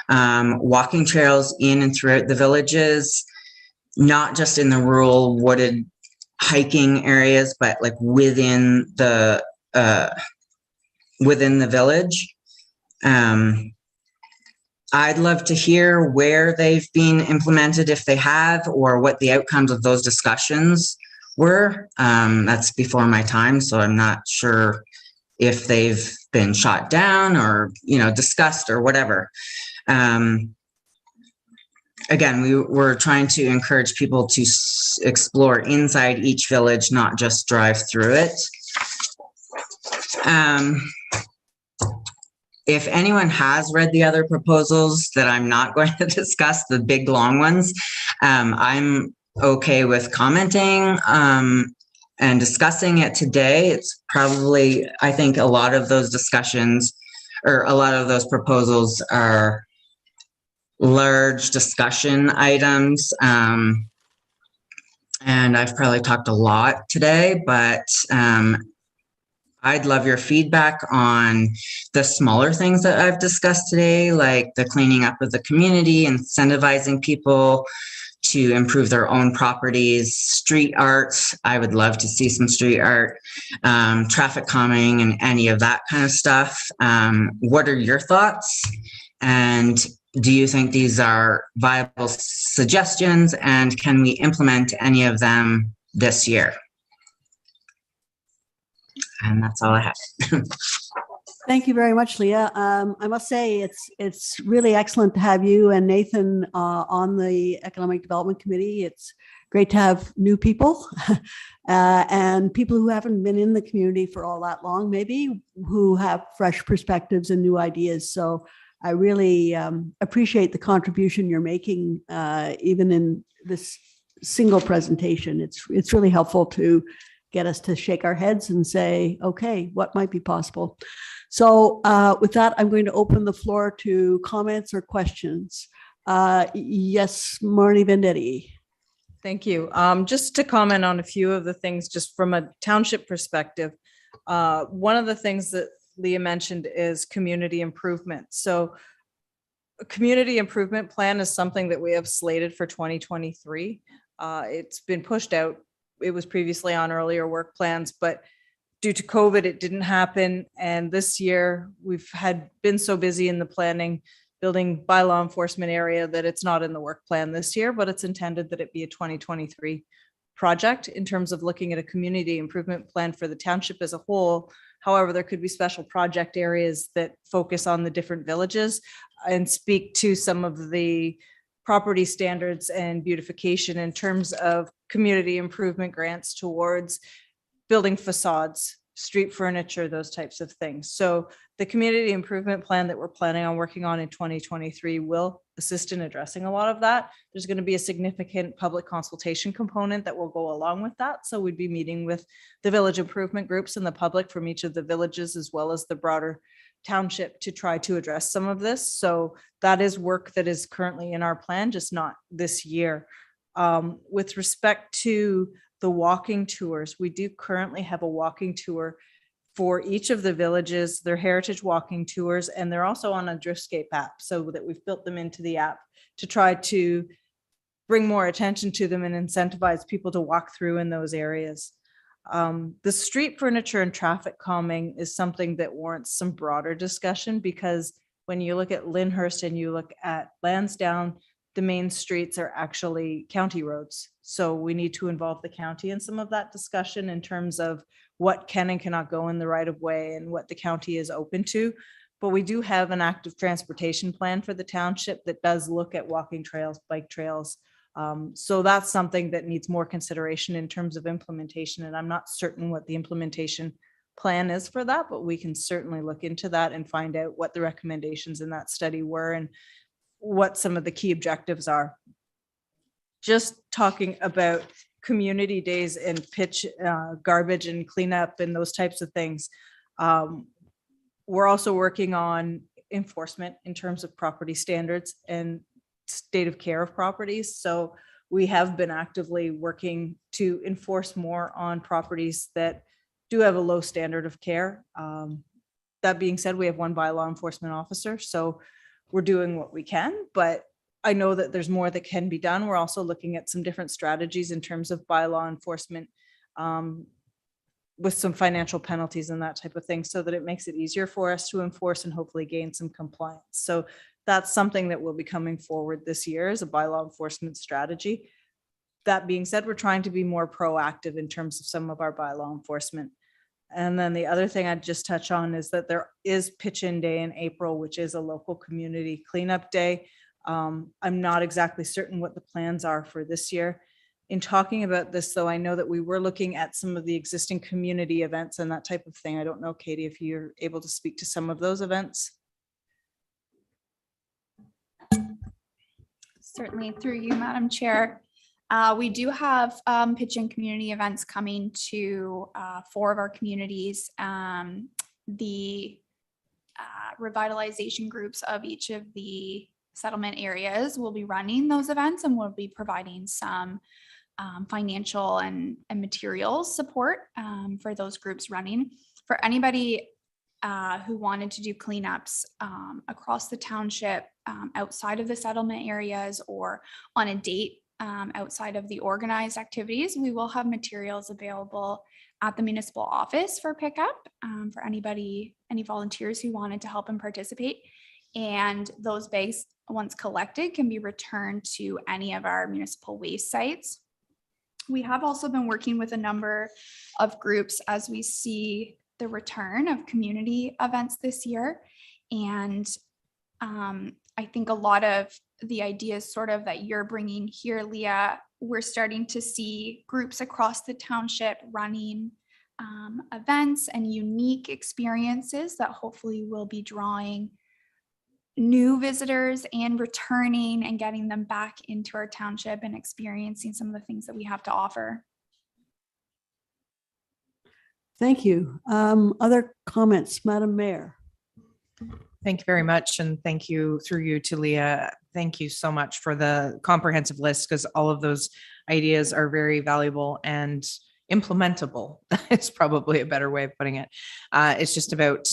walking trails in and throughout the villages, not just in the rural wooded hiking areas, but like within the village. I'd love to hear where they've been implemented, if they have, or what the outcomes of those discussions were. That's before my time, so I'm not sure if they've been shot down or, discussed or whatever. Again, we're trying to encourage people to explore inside each village, not just drive through it. If anyone has read the other proposals that I'm not going to discuss, the big long ones, I'm okay with commenting and discussing it today. It's probably, I think a lot of those discussions or a lot of those proposals are large discussion items. And I've probably talked a lot today, but I'd love your feedback on the smaller things that I've discussed today, like the cleaning up of the community, incentivizing people to improve their own properties, street arts. I would love to see some street art, traffic calming, and any of that kind of stuff. What are your thoughts? And do you think these are viable suggestions? And can we implement any of them this year? And that's all I have. Thank you very much, Leah. I must say it's really excellent to have you and Nathan on the Economic Development Committee. It's great to have new people and people who haven't been in the community for all that long, maybe, who have fresh perspectives and new ideas. So I really appreciate the contribution you're making, even in this single presentation. It's really helpful to get us to shake our heads and say, okay, what might be possible? So with that, I'm going to open the floor to comments or questions. Yes, Marnie Vendetti. Thank you. Just to comment on a few of the things, just from a township perspective, one of the things that Leah mentioned is community improvement. So a community improvement plan is something that we have slated for 2023. It's been pushed out. It was previously on earlier work plans, but due to COVID, it didn't happen. And this year we've been so busy in the planning, building by law enforcement area, that it's not in the work plan this year, but it's intended that it be a 2023 project in terms of looking at a community improvement plan for the township as a whole. However, there could be special project areas that focus on the different villages and speak to some of the property standards and beautification in terms of community improvement grants towards building facades, street furniture, those types of things. So the community improvement plan that we're planning on working on in 2023 will assist in addressing a lot of that. There's going to be a significant public consultation component that will go along with that. So we'd be meeting with the village improvement groups and the public from each of the villages, as well as the broader township, to try to address some of this. So that is work that is currently in our plan, just not this year. With respect to the walking tours, we do currently have a walking tour for each of the villages, their heritage walking tours, and they're also on a Driftscape app, so that we've built them into the app to try to bring more attention to them and incentivize people to walk through in those areas. The street furniture and traffic calming is something that warrants some broader discussion, because when you look at Lyndhurst and you look at Lansdowne, the main streets are actually county roads. So we need to involve the county in some of that discussion in terms of what can and cannot go in the right of way and what the county is open to. But we do have an active transportation plan for the township that does look at walking trails, bike trails. So that's something that needs more consideration in terms of implementation. And I'm not certain what the implementation plan is for that, but we can certainly look into that and find out what the recommendations in that study were and what some of the key objectives are. Just talking about community days and pitch garbage and cleanup and those types of things. We're also working on enforcement in terms of property standards and state of care of properties. So we have been actively working to enforce more on properties that do have a low standard of care. That being said, we have one bylaw enforcement officer. So we're doing what we can, but I know that there's more that can be done. We're also looking at some different strategies in terms of bylaw enforcement, with some financial penalties and that type of thing, so that it makes it easier for us to enforce and hopefully gain some compliance. So that's something that will be coming forward this year as a bylaw enforcement strategy. That being said, we're trying to be more proactive in terms of some of our bylaw enforcement. And then the other thing I'd just touch on is that there is Pitch-In Day in April, which is a local community cleanup day. I'm not exactly certain what the plans are for this year. In talking about this, though, I know that we were looking at some of the existing community events and that type of thing. I don't know, Katie, if you're able to speak to some of those events. Certainly, through you, Madam Chair. We do have Pitch-In community events coming to 4 of our communities. The revitalization groups of each of the settlement areas will be running those events, and will be providing some financial and materials support for those groups running. For anybody who wanted to do cleanups across the township, outside of the settlement areas, or on a date outside of the organized activities, we will have materials available at the municipal office for pickup for any volunteers who wanted to help and participate. And those bags, once collected, can be returned to any of our municipal waste sites. We have also been working with a number of groups as we see the return of community events this year. And I think a lot of the ideas sort of that you're bringing here, Leah, we're starting to see groups across the township running events and unique experiences that hopefully will be drawing new visitors and returning and getting them back into our township and experiencing some of the things that we have to offer. Thank you. Other comments, Madam Mayor? Thank you very much. And thank you, through you, to Leah. Thank you so much for the comprehensive list, because all of those ideas are very valuable and implementable. It's probably a better way of putting it. It's just about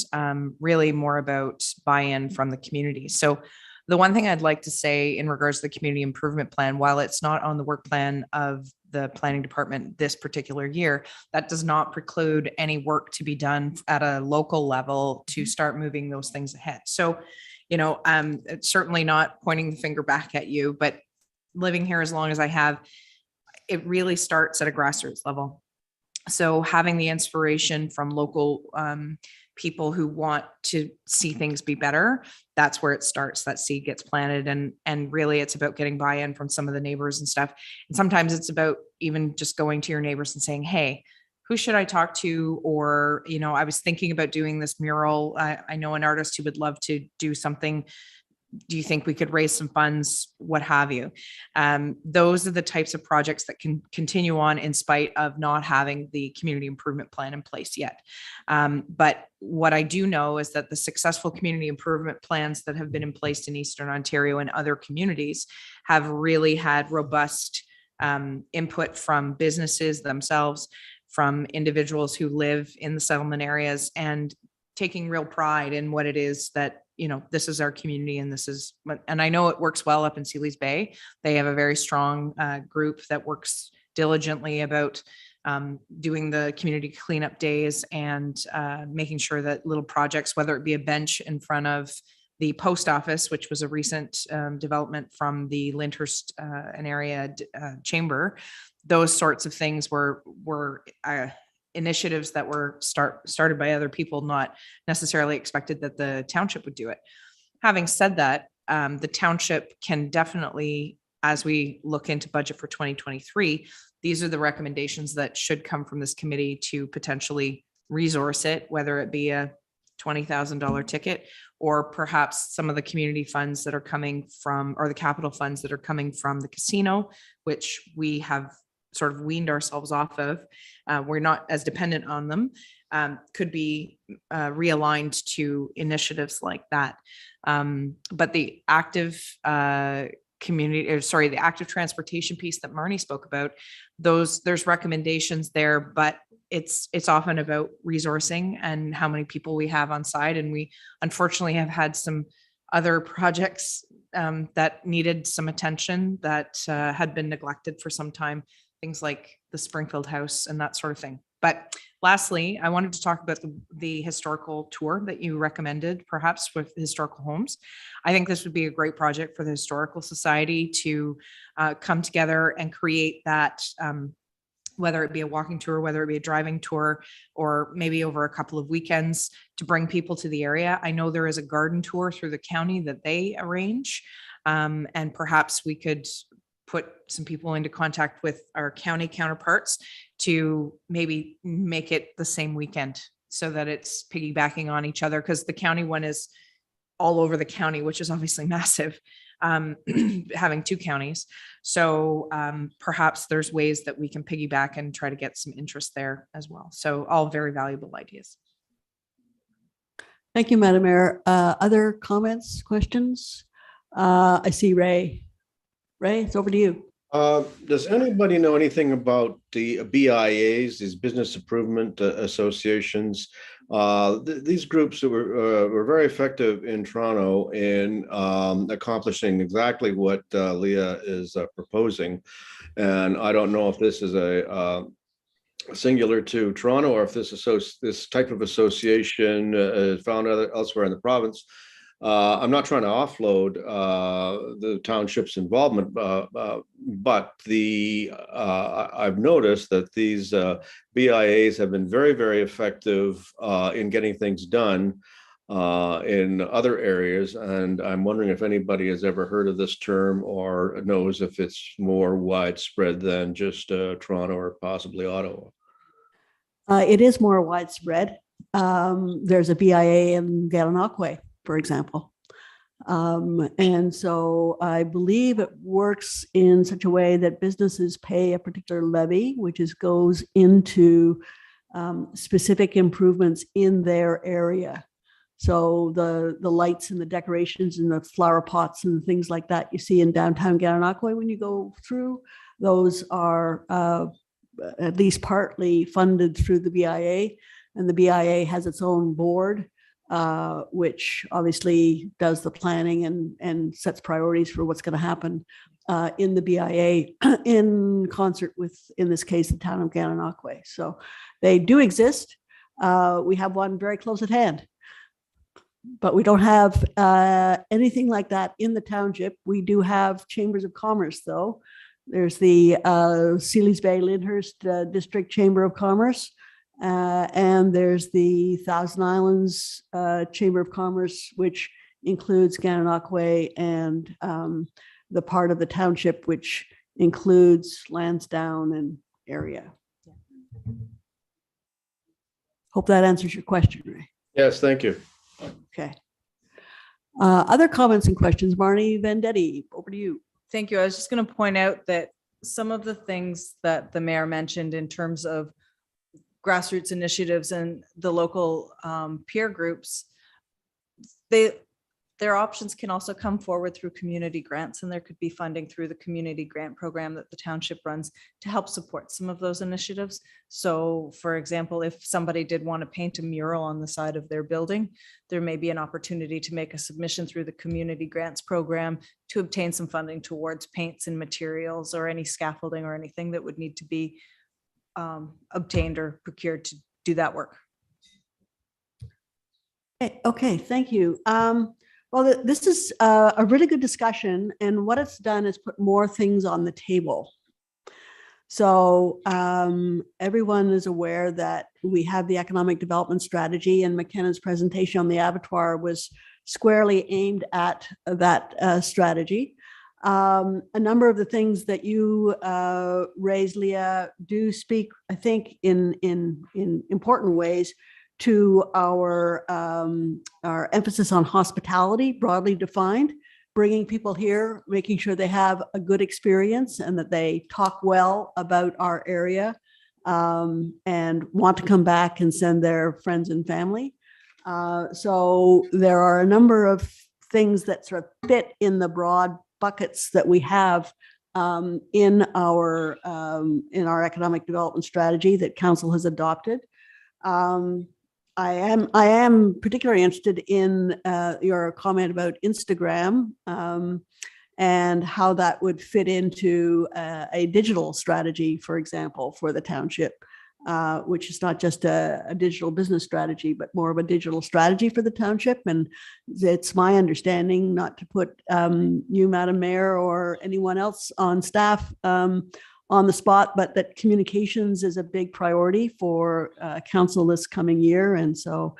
really more about buy-in from the community. So the one thing I'd like to say in regards to the community improvement plan, while it's not on the work plan of the planning department this particular year, that does not preclude any work to be done at a local level to start moving those things ahead. So, it's certainly not pointing the finger back at you, but living here as long as I have, it really starts at a grassroots level. So having the inspiration from local people who want to see things be better, that's where it starts. That seed gets planted, and really it's about getting buy-in from some of the neighbors and stuff. And sometimes it's about even just going to your neighbors and saying, hey, who should I talk to? Or, I was thinking about doing this mural. I know an artist who would love to do something. Do you think we could raise some funds? What have you? Those are the types of projects that can continue on in spite of not having the community improvement plan in place yet. But what I do know is that the successful community improvement plans that have been in place in Eastern Ontario and other communities have really had robust input from businesses themselves, from individuals who live in the settlement areas, and taking real pride in what it is that, this is our community, and I know it works well up in Sealy's Bay. They have a very strong group that works diligently about doing the community cleanup days and making sure that little projects, whether it be a bench in front of the post office, which was a recent development from the Lyndhurst and area chamber, those sorts of things were initiatives that were started by other people, not necessarily expected that the township would do it. Having said that, the township can definitely, as we look into budget for 2023, these are the recommendations that should come from this committee to potentially resource it, whether it be a $20,000 ticket, or perhaps some of the community funds that are coming from, or the capital funds that are coming from the casino, which we have sort of weaned ourselves off of. We're not as dependent on them, could be realigned to initiatives like that. But the active the active transportation piece that Marnie spoke about, there's recommendations there, but it's often about resourcing and how many people we have on site. And we unfortunately have had some other projects that needed some attention that had been neglected for some time, things like the Springfield House and that sort of thing. But lastly, I wanted to talk about the historical tour that you recommended, perhaps with historical homes. I think this would be a great project for the Historical Society to come together and create that, whether it be a walking tour, whether it be a driving tour, or maybe over a couple of weekends to bring people to the area. I know there is a garden tour through the county that they arrange, and perhaps we could put some people into contact with our county counterparts to maybe make it the same weekend so that it's piggybacking on each other, because the county one is all over the county, which is obviously massive, having two counties. So perhaps there's ways that we can piggyback and try to get some interest there as well. So all very valuable ideas. Thank you, Madam Mayor. Other comments, questions? I see Ray. Ray, it's over to you. Does anybody know anything about the BIAs, these business improvement associations? These groups were very effective in Toronto in accomplishing exactly what Leah is proposing. And I don't know if this is a singular to Toronto or if this type of association is found elsewhere in the province. I'm not trying to offload the township's involvement, but I've noticed that these BIAs have been very, very effective in getting things done in other areas. And I'm wondering if anybody has ever heard of this term or knows if it's more widespread than just Toronto or possibly Ottawa. It is more widespread. There's a BIA in Gananoque, for example. And so I believe it works in such a way that businesses pay a particular levy, which goes into specific improvements in their area. So the lights and the decorations and the flower pots and things like that you see in downtown Gananoque when you go through, those are at least partly funded through the BIA. And the BIA has its own board, which obviously does the planning and sets priorities for what's going to happen in the BIA in concert with, in this case, the town of Gananoque. So they do exist. We have one very close at hand, but we don't have anything like that in the township. We do have chambers of commerce, though. There's the Sealy's Bay Lyndhurst District Chamber of Commerce. And there's the Thousand Islands Chamber of Commerce, which includes Gananoque and the part of the township, which includes Lansdowne and area. Hope that answers your question, Ray. Yes, thank you. Okay. Other comments and questions? Marnie Vendetti, over to you. Thank you. I was just going to point out that some of the things that the mayor mentioned in terms of grassroots initiatives and the local peer groups, their options can also come forward through community grants, and there could be funding through the community grant program that the township runs to help support some of those initiatives. So for example, if somebody did want to paint a mural on the side of their building, there may be an opportunity to make a submission through the community grants program to obtain some funding towards paints and materials or any scaffolding or anything that would need to be obtained or procured to do that work. Okay, thank you. Well, this is a really good discussion, and what it's done is put more things on the table. So everyone is aware that we have the economic development strategy, and McKenna's presentation on the abattoir was squarely aimed at that strategy. A number of the things that you raised, Leah, do speak, I think, in important ways to our emphasis on hospitality, broadly defined, bringing people here, making sure they have a good experience and that they talk well about our area and want to come back and send their friends and family. So there are a number of things that sort of fit in the broad buckets that we have in our economic development strategy that council has adopted. I am particularly interested in your comment about Instagram and how that would fit into a digital strategy, for example, for the township, which is not just a digital business strategy, but more of a digital strategy for the township. And it's my understanding, not to put you, Madam Mayor, or anyone else on staff on the spot, but that communications is a big priority for council this coming year. And so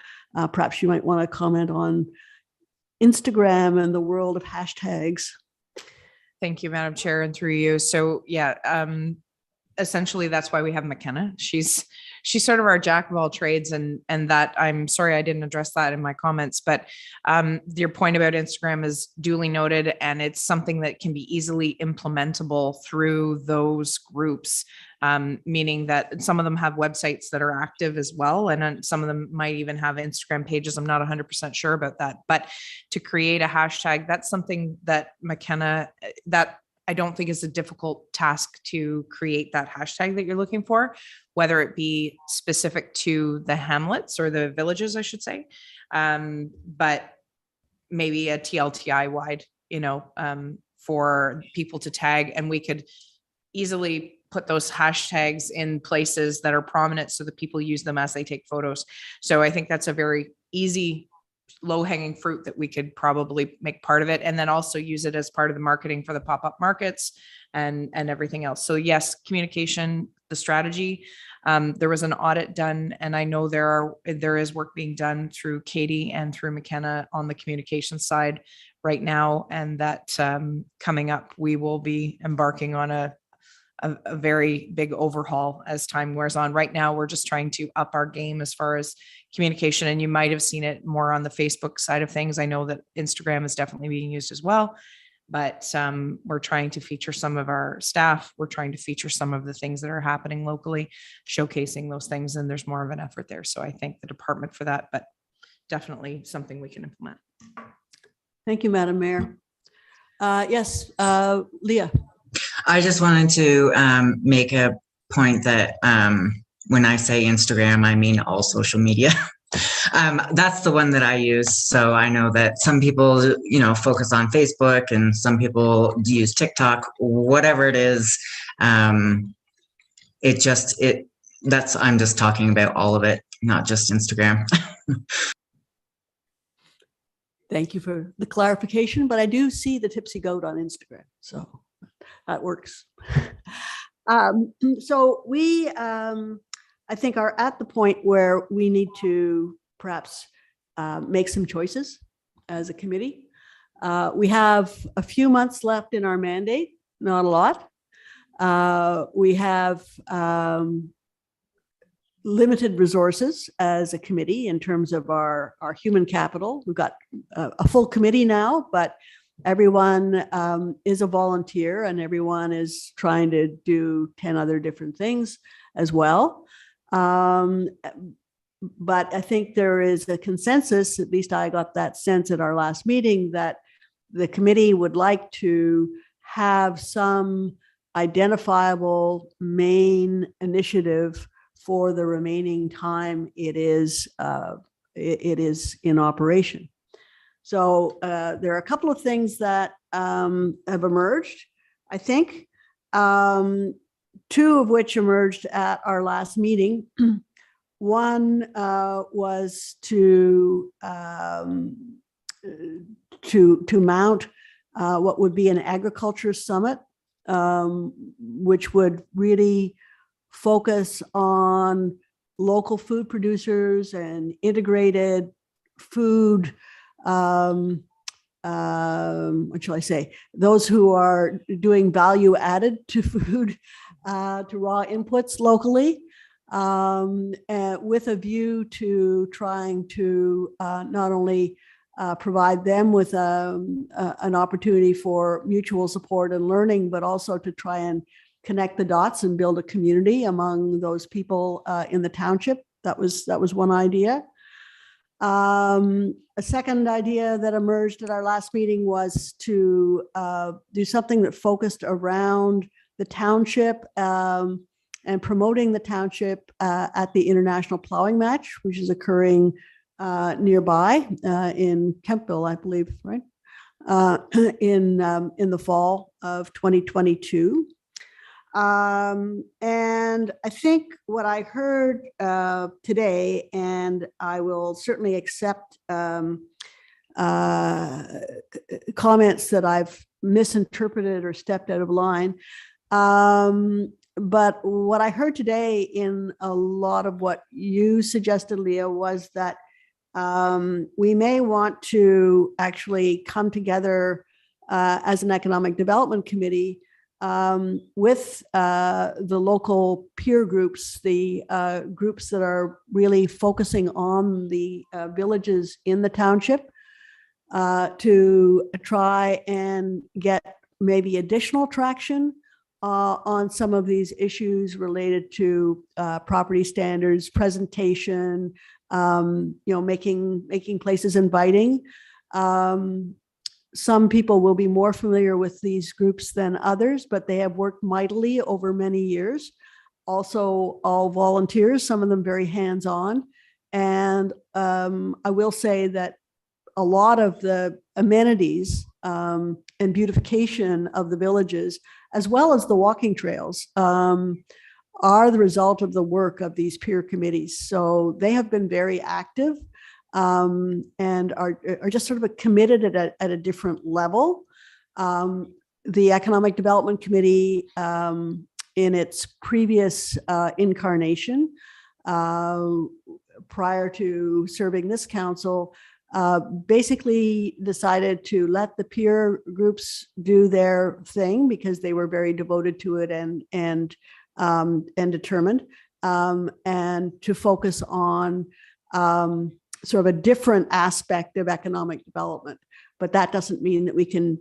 perhaps you might want to comment on Instagram and the world of hashtags. Thank you, Madam Chair, and through you. So yeah, essentially that's why we have McKenna. She's sort of our jack of all trades, and that I'm sorry I didn't address that in my comments, but your point about Instagram is duly noted, and it's something that can be easily implementable through those groups, meaning that some of them have websites that are active as well, and then some of them might even have Instagram pages. I'm not 100% sure about that, but to create a hashtag, that's something that McKenna, that I don't think is a difficult task to create that hashtag that you're looking for, whether it be specific to the hamlets or the villages, I should say, but maybe a TLTI wide, for people to tag, and we could easily put those hashtags in places that are prominent so that people use them as they take photos. So I think that's a very easy, low-hanging fruit that we could probably make part of it, and then also use it as part of the marketing for the pop-up markets and everything else. So yes, communication, the strategy. There was an audit done, and I know there is work being done through Katie and through McKenna on the communication side right now, and that coming up, we will be embarking on a very big overhaul as time wears on. Right now, we're just trying to up our game as far as communication, and you might have seen it more on the Facebook side of things. I know that Instagram is definitely being used as well, but we're trying to feature some of our staff. We're trying to feature some of the things that are happening locally, showcasing those things, and there's more of an effort there. So I thank the department for that, but definitely something we can implement. Thank you, Madam Mayor. Yes, Leah. I just wanted to make a point that when I say Instagram, I mean all social media. That's the one that I use. So I know that some people, focus on Facebook, and some people use TikTok, whatever it is. I'm just talking about all of it, not just Instagram. Thank you for the clarification, but I do see the Tipsy Goat on Instagram, so that works. So we, I think, are at the point where we need to perhaps make some choices as a committee. We have a few months left in our mandate, not a lot. We have limited resources as a committee in terms of our human capital. We've got a full committee now, but everyone is a volunteer, and everyone is trying to do 10 other different things as well. But I think there is a consensus, at least I got that sense at our last meeting, that the committee would like to have some identifiable main initiative for the remaining time it is in operation. So there are a couple of things that have emerged, I think, two of which emerged at our last meeting. One was to mount what would be an agriculture summit, which would really focus on local food producers and integrated food. What shall I say? Those who are doing value added to food, to raw inputs locally, with a view to trying to not only provide them with an opportunity for mutual support and learning, but also to try and connect the dots and build a community among those people in the township. That was one idea. A second idea that emerged at our last meeting was to do something that focused around the township and promoting the township at the International Plowing Match, which is occurring nearby in Kempville, I believe, right? In the fall of 2022. And I think what I heard today, and I will certainly accept comments that I've misinterpreted or stepped out of line. But what I heard today in a lot of what you suggested, Leah, was that we may want to actually come together as an economic development committee with the local peer groups, the groups that are really focusing on the villages in the township, to try and get maybe additional traction on some of these issues related to property standards, presentation, making places inviting. Some people will be more familiar with these groups than others, but they have worked mightily over many years. Also, all volunteers, some of them very hands-on. And I will say that a lot of the amenities and beautification of the villages, as well as the walking trails, are the result of the work of these peer committees. So they have been very active and are just sort of committed at a different level. The Economic Development Committee, in its previous incarnation, prior to serving this council, basically decided to let the peer groups do their thing because they were very devoted to it and determined, and to focus on sort of a different aspect of economic development. But that doesn't mean that we can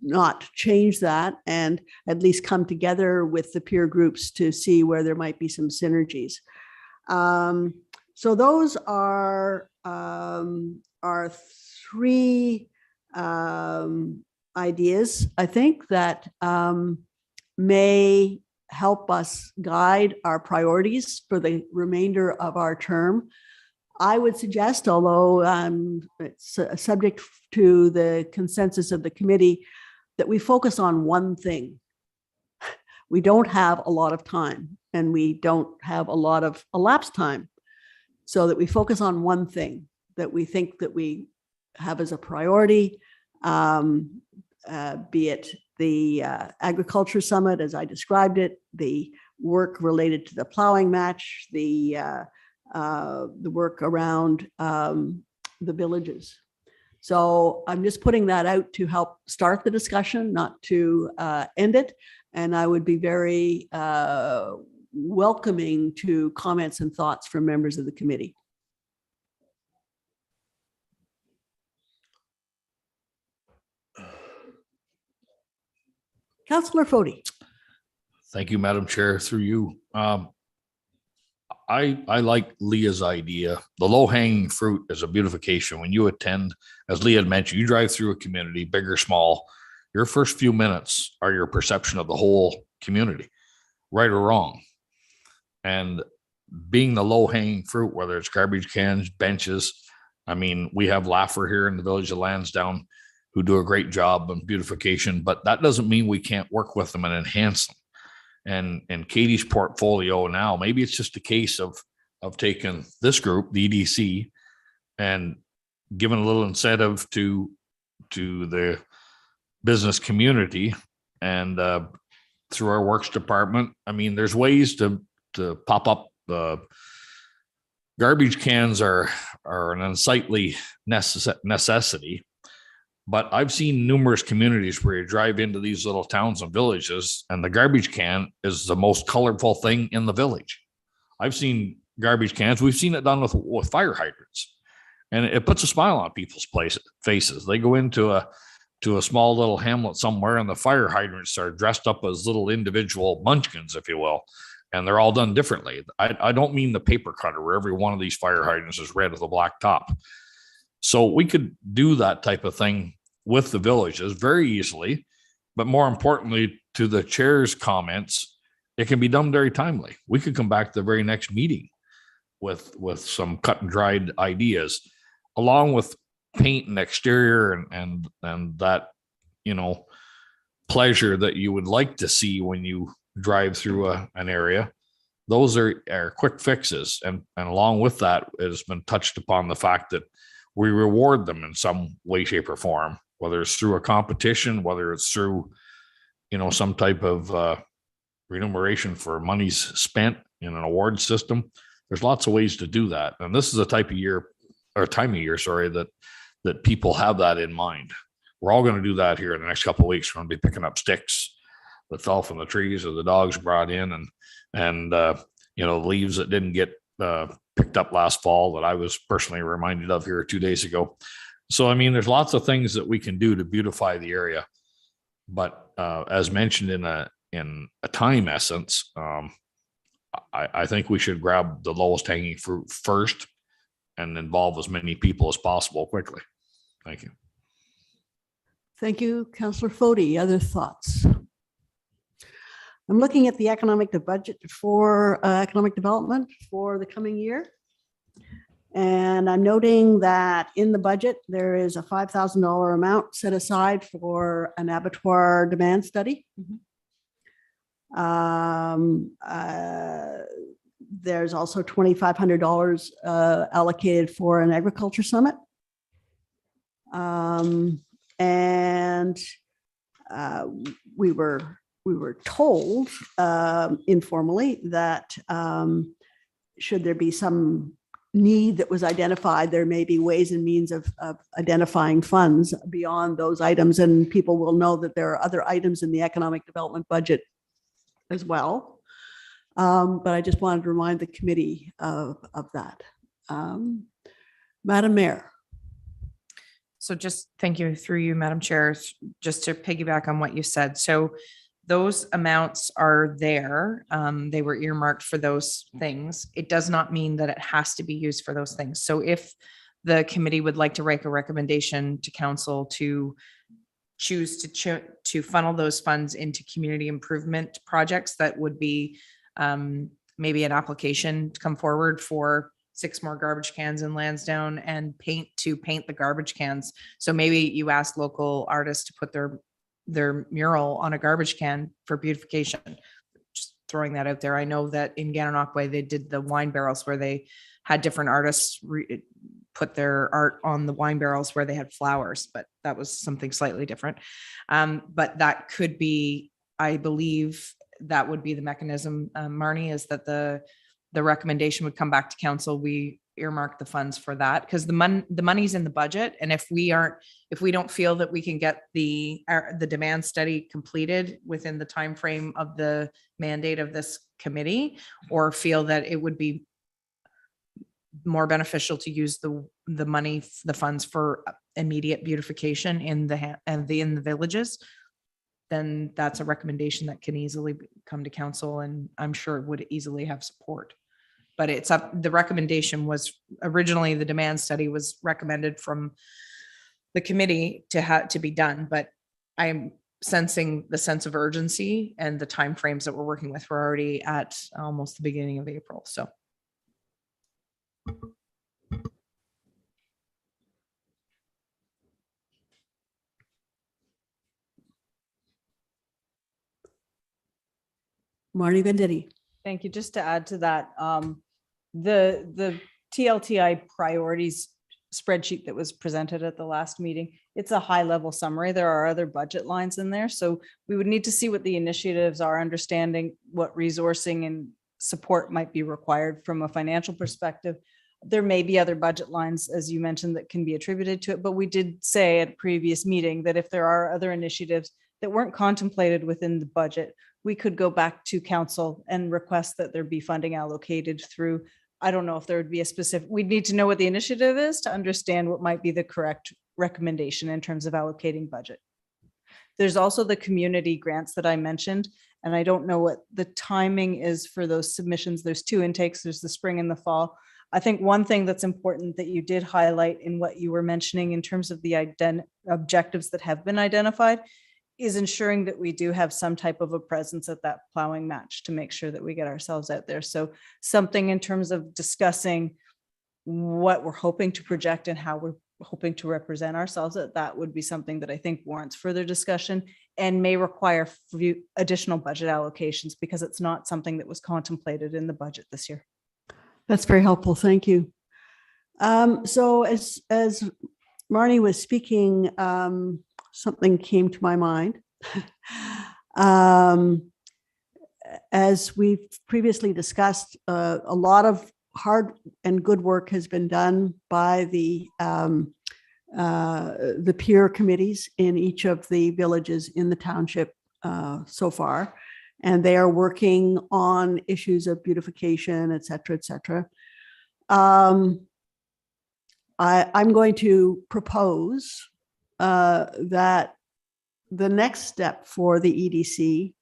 not change that and at least come together with the peer groups to see where there might be some synergies. So those are three ideas, I think, that may help us guide our priorities for the remainder of our term. I would suggest, although it's subject to the consensus of the committee, that we focus on one thing. We don't have a lot of time, and we don't have a lot of elapsed time, so that we focus on one thing that we think that we have as a priority, be it the agriculture summit, as I described it, the work related to the plowing match, the work around the villages. So I'm just putting that out to help start the discussion, not to end it. And I would be very welcoming to comments and thoughts from members of the committee. Councillor Foti. Thank you, Madam Chair, through you. I like Leah's idea. The low hanging fruit is a beautification. When you attend, as Leah had mentioned, you drive through a community, big or small, your first few minutes are your perception of the whole community, right or wrong. And being the low hanging fruit, whether it's garbage cans, benches, I mean, we have Laffer here in the village of Lansdowne who do a great job on beautification, but that doesn't mean we can't work with them and enhance them. And Katie's portfolio now, maybe it's just a case of taking this group, the EDC, and giving a little incentive to the business community and through our works department. I mean, there's ways to pop up. Garbage cans are an unsightly necessity. But I've seen numerous communities where you drive into these little towns and villages, and the garbage can is the most colorful thing in the village. I've seen garbage cans. We've seen it done with fire hydrants, and it puts a smile on people's faces. They go into a small little hamlet somewhere, and the fire hydrants are dressed up as little individual munchkins, if you will, and they're all done differently. I don't mean the paper cutter where every one of these fire hydrants is red with a black top. So we could do that type of thing with the villages very easily, but more importantly, to the chair's comments, it can be done very timely. We could come back to the very next meeting with some cut and dried ideas, along with paint and exterior and that, you know, pleasure that you would like to see when you drive through an area. Those are quick fixes. And along with that, it has been touched upon the fact that we reward them in some way, shape, or form, whether it's through a competition, whether it's through, you know, some type of remuneration for monies spent in an award system. There's lots of ways to do that. And this is a time of year, sorry, that people have that in mind. We're all going to do that here in the next couple of weeks. We're going to be picking up sticks that fell from the trees or the dogs brought in, and you know, leaves that didn't get picked up last fall that I was personally reminded of here 2 days ago. So, I mean, there's lots of things that we can do to beautify the area. But as mentioned in a time essence, I think we should grab the lowest hanging fruit first and involve as many people as possible quickly. Thank you. Thank you, Councillor Foti. Other thoughts? I'm looking at the economic budget for economic development for the coming year. And I'm noting that in the budget, there is a $5,000 amount set aside for an abattoir demand study. There's also $2,500 allocated for an agriculture summit. And we were told informally that should there be some need that was identified, there may be ways and means of identifying funds beyond those items, and people will know that there are other items in the economic development budget as well. But I just wanted to remind the committee of that. Madam Mayor. So just thank you through you, Madam Chair, just to piggyback on what you said. So those amounts are there. They were earmarked for those things. It does not mean that it has to be used for those things. So if the committee would like to make a recommendation to council to choose to funnel those funds into community improvement projects, that would be maybe an application to come forward for 6 more garbage cans in Lansdowne and paint the garbage cans. So maybe you ask local artists to put their mural on a garbage can for beautification. Just throwing that out there. I know that in Gananoque they did the wine barrels where they had different artists put their art on the wine barrels where they had flowers, but that was something slightly different. But that could be, I believe that would be the mechanism, Marnie, is that the recommendation would come back to council. We earmark the funds for that because the money's in the budget. And if we don't feel that we can get the demand study completed within the time frame of the mandate of this committee, or feel that it would be more beneficial to use the money, the funds for immediate beautification in the villages, then that's a recommendation that can easily come to council, and I'm sure it would easily have support. But it's up, the recommendation was originally, the demand study was recommended from the committee to be done, but I'm sensing the sense of urgency and the timeframes that we're working with. We're already at almost the beginning of April, so. Marnie Venditti. Thank you. Just to add to that, the TLTI priorities spreadsheet that was presented at the last meeting, it's a high level summary. There are other budget lines in there. So we would need to see what the initiatives are, understanding what resourcing and support might be required from a financial perspective. There may be other budget lines, as you mentioned, that can be attributed to it, but we did say at a previous meeting that if there are other initiatives that weren't contemplated within the budget, we could go back to council and request that there be funding allocated through, I don't know if there would be a specific, we'd need to know what the initiative is to understand what might be the correct recommendation in terms of allocating budget. There's also the community grants that I mentioned, and I don't know what the timing is for those submissions. There's 2 intakes, there's the spring and the fall. I think one thing that's important that you did highlight in what you were mentioning in terms of the objectives that have been identified is ensuring that we do have some type of a presence at that plowing match to make sure that we get ourselves out there. So something in terms of discussing what we're hoping to project and how we're hoping to represent ourselves, that would be something that I think warrants further discussion and may require additional budget allocations, because it's not something that was contemplated in the budget this year. That's very helpful. Thank you. So as Marnie was speaking, something came to my mind. As we've previously discussed, a lot of hard and good work has been done by the peer committees in each of the villages in the township so far, and they are working on issues of beautification, et cetera, et cetera. I'm going to propose that the next step for the EDC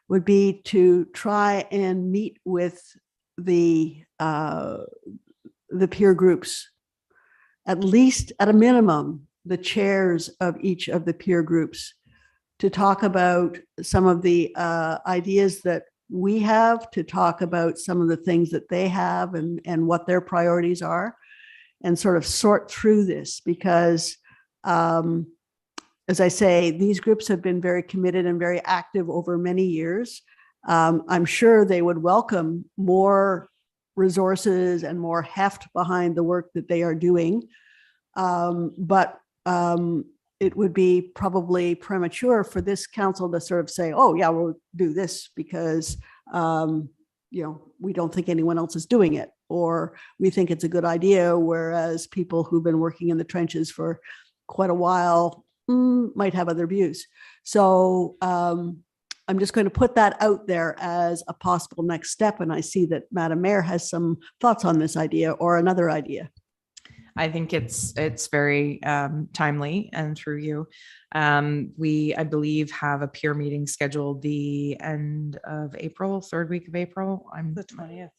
would be to try and meet with the peer groups, at least at a minimum, the chairs of each of the peer groups, to talk about some of the ideas that we have, to talk about some of the things that they have and what their priorities are, and sort of sort through this, because as I say, these groups have been very committed and very active over many years. I'm sure they would welcome more resources and more heft behind the work that they are doing. But it would be probably premature for this council to sort of say, oh yeah, we'll do this because we don't think anyone else is doing it, or we think it's a good idea, whereas people who've been working in the trenches for quite a while might have other views. So I'm just going to put that out there as a possible next step. And I see that Madam Mayor has some thoughts on this idea or another idea. I think it's very timely, and through you, we, I believe, have a peer meeting scheduled the end of April, third week of April. The 20th.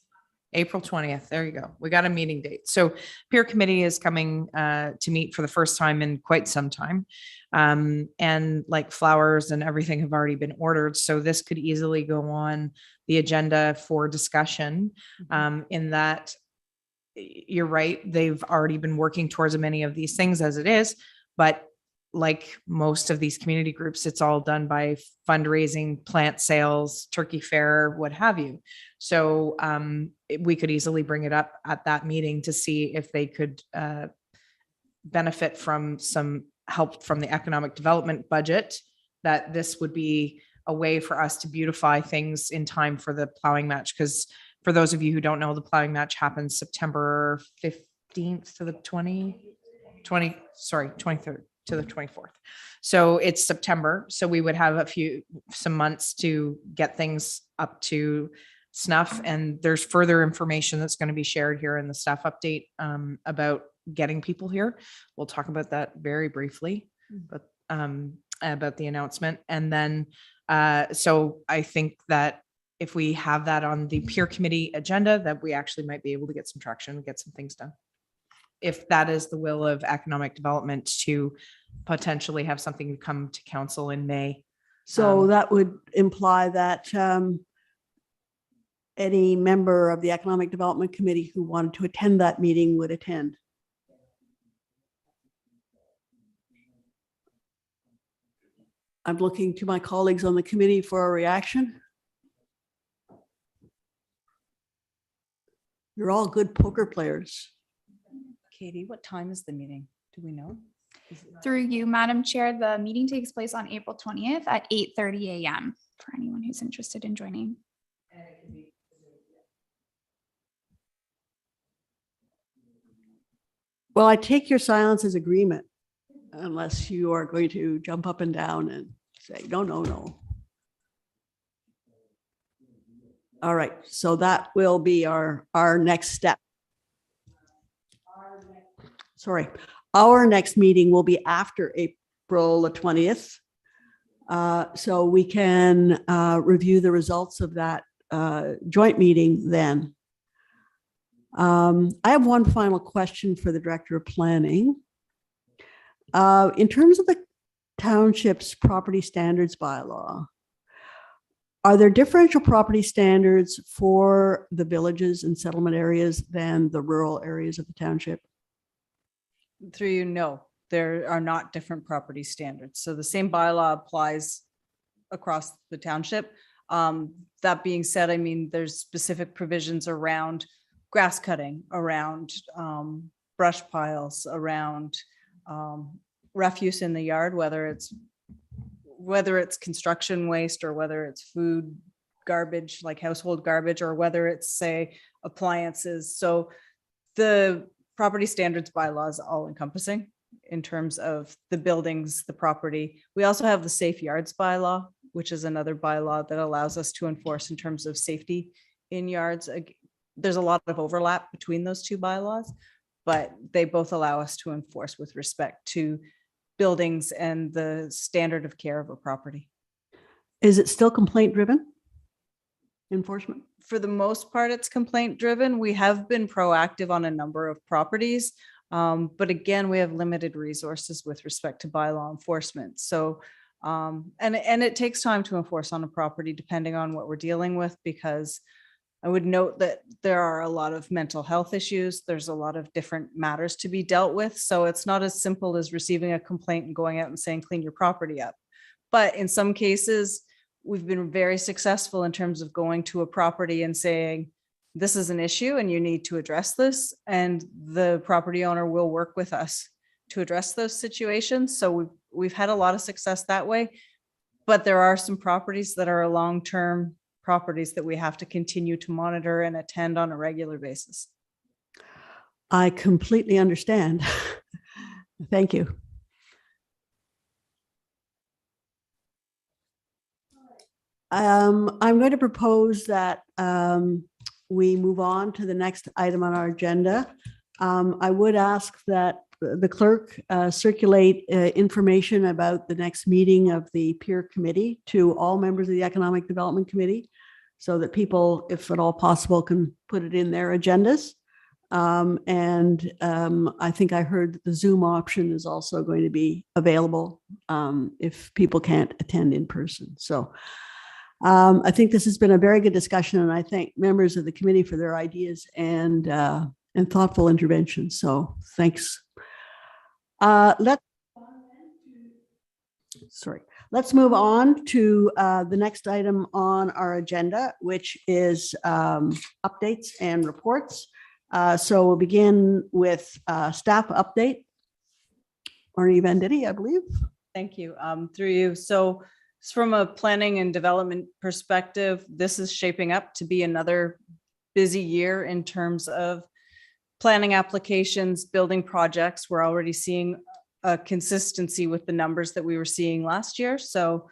April 20th. There you go. We got a meeting date. So peer committee is coming to meet for the first time in quite some time. And like flowers and everything have already been ordered. So this could easily go on the agenda for discussion, in that you're right. They've already been working towards many of these things as it is, but like most of these community groups, it's all done by fundraising, plant sales, turkey fair, what have you. So we could easily bring it up at that meeting to see if they could benefit from some help from the economic development budget, that this would be a way for us to beautify things in time for the plowing match. Because for those of you who don't know, the plowing match happens September 15th to the 23rd to the 24th. So it's September. So we would have some months to get things up to snuff. And there's further information that's going to be shared here in the staff update about getting people here. We'll talk about that very briefly, but about the announcement. And then, so I think that if we have that on the peer committee agenda, that we actually might be able to get some traction, get some things done. If that is the will of economic development, to potentially have something come to council in May. So that would imply that any member of the Economic Development Committee who wanted to attend that meeting would attend. I'm looking to my colleagues on the committee for a reaction. You're all good poker players. Katie, what time is the meeting? Do we know? Through you, Madam Chair, the meeting takes place on April 20th at 8:30 a.m. for anyone who's interested in joining. Well, I take your silence as agreement, unless you are going to jump up and down and say, no, no, no. All right, so that will be our next step. Sorry, our next meeting will be after April the 20th. So we can review the results of that joint meeting then. I have one final question for the Director of Planning. In terms of the township's property standards bylaw. Are there differential property standards for the villages and settlement areas than the rural areas of the township? Through you, no, there are not different property standards. So the same bylaw applies across the township. That being said, I mean, there's specific provisions around grass cutting, around brush piles, around refuse in the yard, whether it's construction waste or whether it's food garbage, like household garbage, or whether it's, say, appliances. So the property standards bylaw is all encompassing in terms of the buildings, the property. We also have the safe yards bylaw, which is another bylaw that allows us to enforce in terms of safety in yards. There's a lot of overlap between those two bylaws, but they both allow us to enforce with respect to buildings and the standard of care of a property. Is it still complaint driven enforcement? For the most part, it's complaint driven. We have been proactive on a number of properties. But again, we have limited resources with respect to bylaw enforcement. So, and it takes time to enforce on a property depending on what we're dealing with, because I would note that there are a lot of mental health issues. There's a lot of different matters to be dealt with. So it's not as simple as receiving a complaint and going out and saying, clean your property up. But in some cases, we've been very successful in terms of going to a property and saying, this is an issue and you need to address this. And the property owner will work with us to address those situations. So we've had a lot of success that way. But there are some properties that are long-term properties that we have to continue to monitor and attend on a regular basis. I completely understand. Thank you. I'm going to propose that we move on to the next item on our agenda. I would ask that the clerk circulate information about the next meeting of the peer committee to all members of the Economic Development Committee, so that people, if at all possible, can put it in their agendas. I think I heard that the Zoom option is also going to be available if people can't attend in person. So I think this has been a very good discussion, and I thank members of the committee for their ideas and thoughtful interventions. So thanks. Let's move on to the next item on our agenda, which is updates and reports. So we'll begin with staff update. Arnie Venditti, I believe. Thank you. Through you. So from a planning and development perspective, this is shaping up to be another busy year in terms of planning applications, building projects. We're already seeing a consistency with the numbers that we were seeing last year. So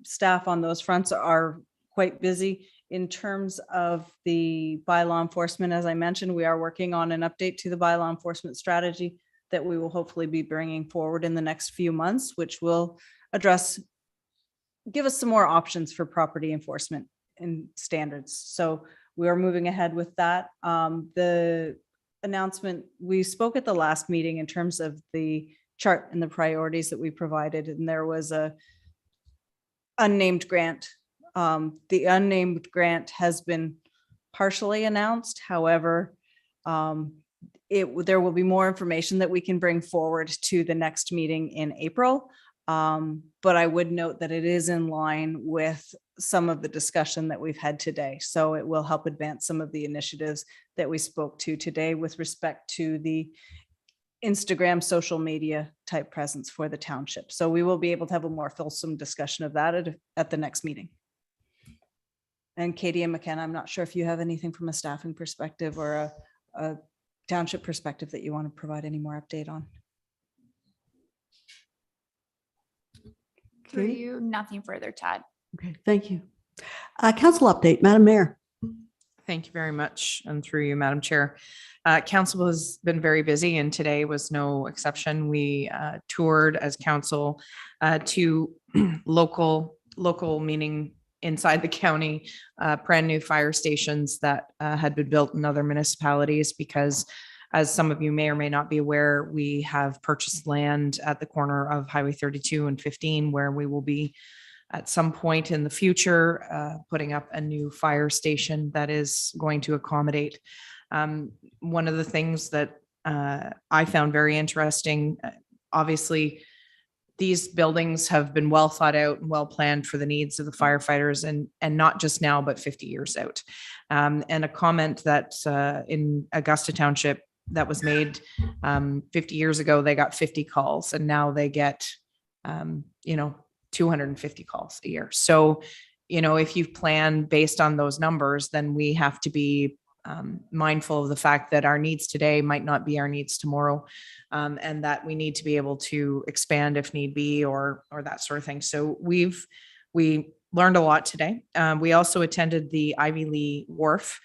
staff on those fronts are quite busy. In terms of the bylaw enforcement, as I mentioned, we are working on an update to the bylaw enforcement strategy that we will hopefully be bringing forward in the next few months, which will give us some more options for property enforcement and standards. So we are moving ahead with that. The announcement, we spoke at the last meeting in terms of the chart and the priorities that we provided, and there was a unnamed grant. The unnamed grant has been partially announced. However, there will be more information that we can bring forward to the next meeting in April. But I would note that it is in line with some of the discussion that we've had today. So it will help advance some of the initiatives that we spoke to today with respect to the Instagram social media type presence for the township. So we will be able to have a more fulsome discussion of that at the next meeting. And Katie and McKenna, I'm not sure if you have anything from a staffing perspective or a township perspective that you want to provide any more update on. For you, nothing further, Tad. Okay, thank you. Council update, Madam Mayor. Thank you very much. And through you, Madam Chair. Council has been very busy and today was no exception. We toured as council to local meaning inside the county, brand new fire stations that had been built in other municipalities, because As some of you may or may not be aware, we have purchased land at the corner of Highway 32 and 15, where we will be at some point in the future putting up a new fire station that is going to accommodate. One of the things that I found very interesting, obviously, these buildings have been well thought out and well planned for the needs of the firefighters, and not just now, but 50 years out. And a comment that in Augusta Township that was made 50 years ago, they got 50 calls, and now they get, 250 calls a year. So, if you plan based on those numbers, then we have to be mindful of the fact that our needs today might not be our needs tomorrow, and that we need to be able to expand if need be, or that sort of thing. So we learned a lot today. We also attended the Ivy League Wharf,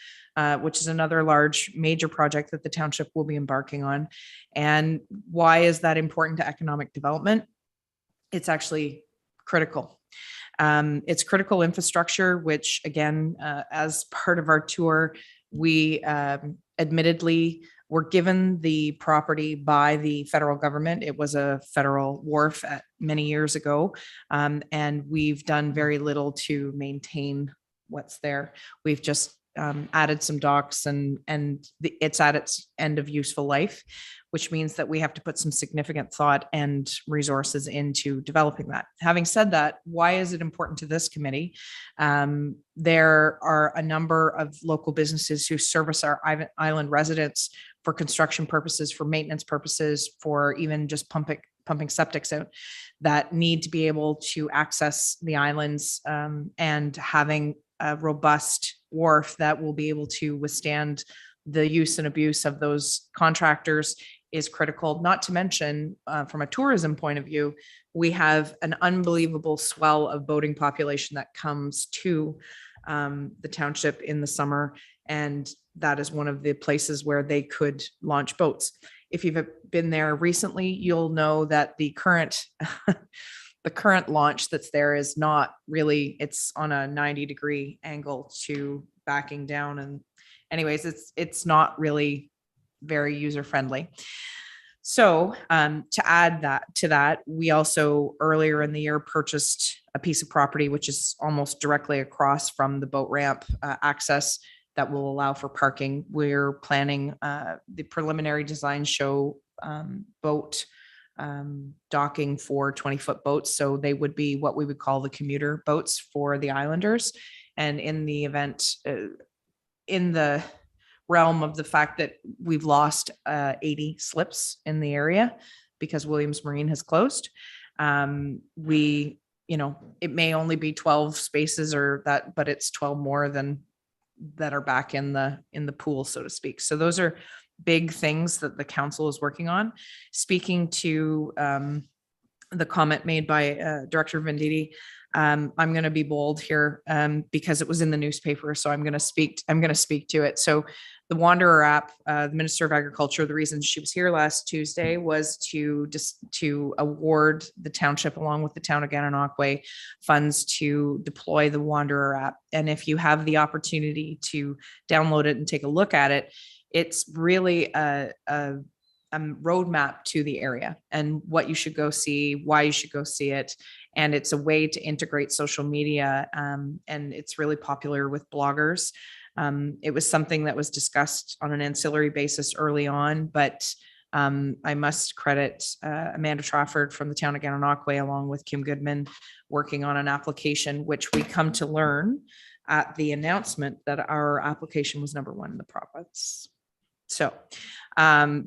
which is another large major project that the township will be embarking on. And why is that important to economic development? It's actually critical. It's critical infrastructure, which again, as part of our tour, we admittedly were given the property by the federal government. It was a federal wharf many years ago, and we've done very little to maintain what's there. We've just added some docks, and it's at its end of useful life, which means that we have to put some significant thought and resources into developing that. Having said that, why is it important to this committee? There are a number of local businesses who service our island residents for construction purposes, for maintenance purposes, for even just pumping septics out, that need to be able to access the islands, and having a robust wharf that will be able to withstand the use and abuse of those contractors is critical. Not to mention, from a tourism point of view, we have an unbelievable swell of boating population that comes to the township in the summer, and that is one of the places where they could launch boats. If you've been there recently, you'll know that the current the current launch that's there is not really, it's on a 90-degree angle to backing down. And anyways, it's not really very user-friendly. So to add that to that, we also earlier in the year purchased a piece of property, which is almost directly across from the boat ramp access, that will allow for parking. We're planning the preliminary design show boat docking for 20-foot boats. So they would be what we would call the commuter boats for the islanders. And in the event, in the realm of the fact that we've lost 80 slips in the area because Williams Marine has closed, it may only be 12 spaces or that, but it's 12 more than that are back in the pool, so to speak. So those are big things that the council is working on. Speaking to the comment made by Director Venditti, I'm going to be bold here because it was in the newspaper. So I'm going to speak to it. So the Wanderer app, the Minister of Agriculture, the reason she was here last Tuesday was to award the township, along with the town of Gananoque, funds to deploy the Wanderer app. And if you have the opportunity to download it and take a look at it, it's really a roadmap to the area and what you should go see, why you should go see it. And it's a way to integrate social media, and it's really popular with bloggers. It was something that was discussed on an ancillary basis early on, but I must credit Amanda Trafford from the town of Gananoque, along with Kim Goodman, working on an application, which we come to learn at the announcement that our application was #1 in the province. So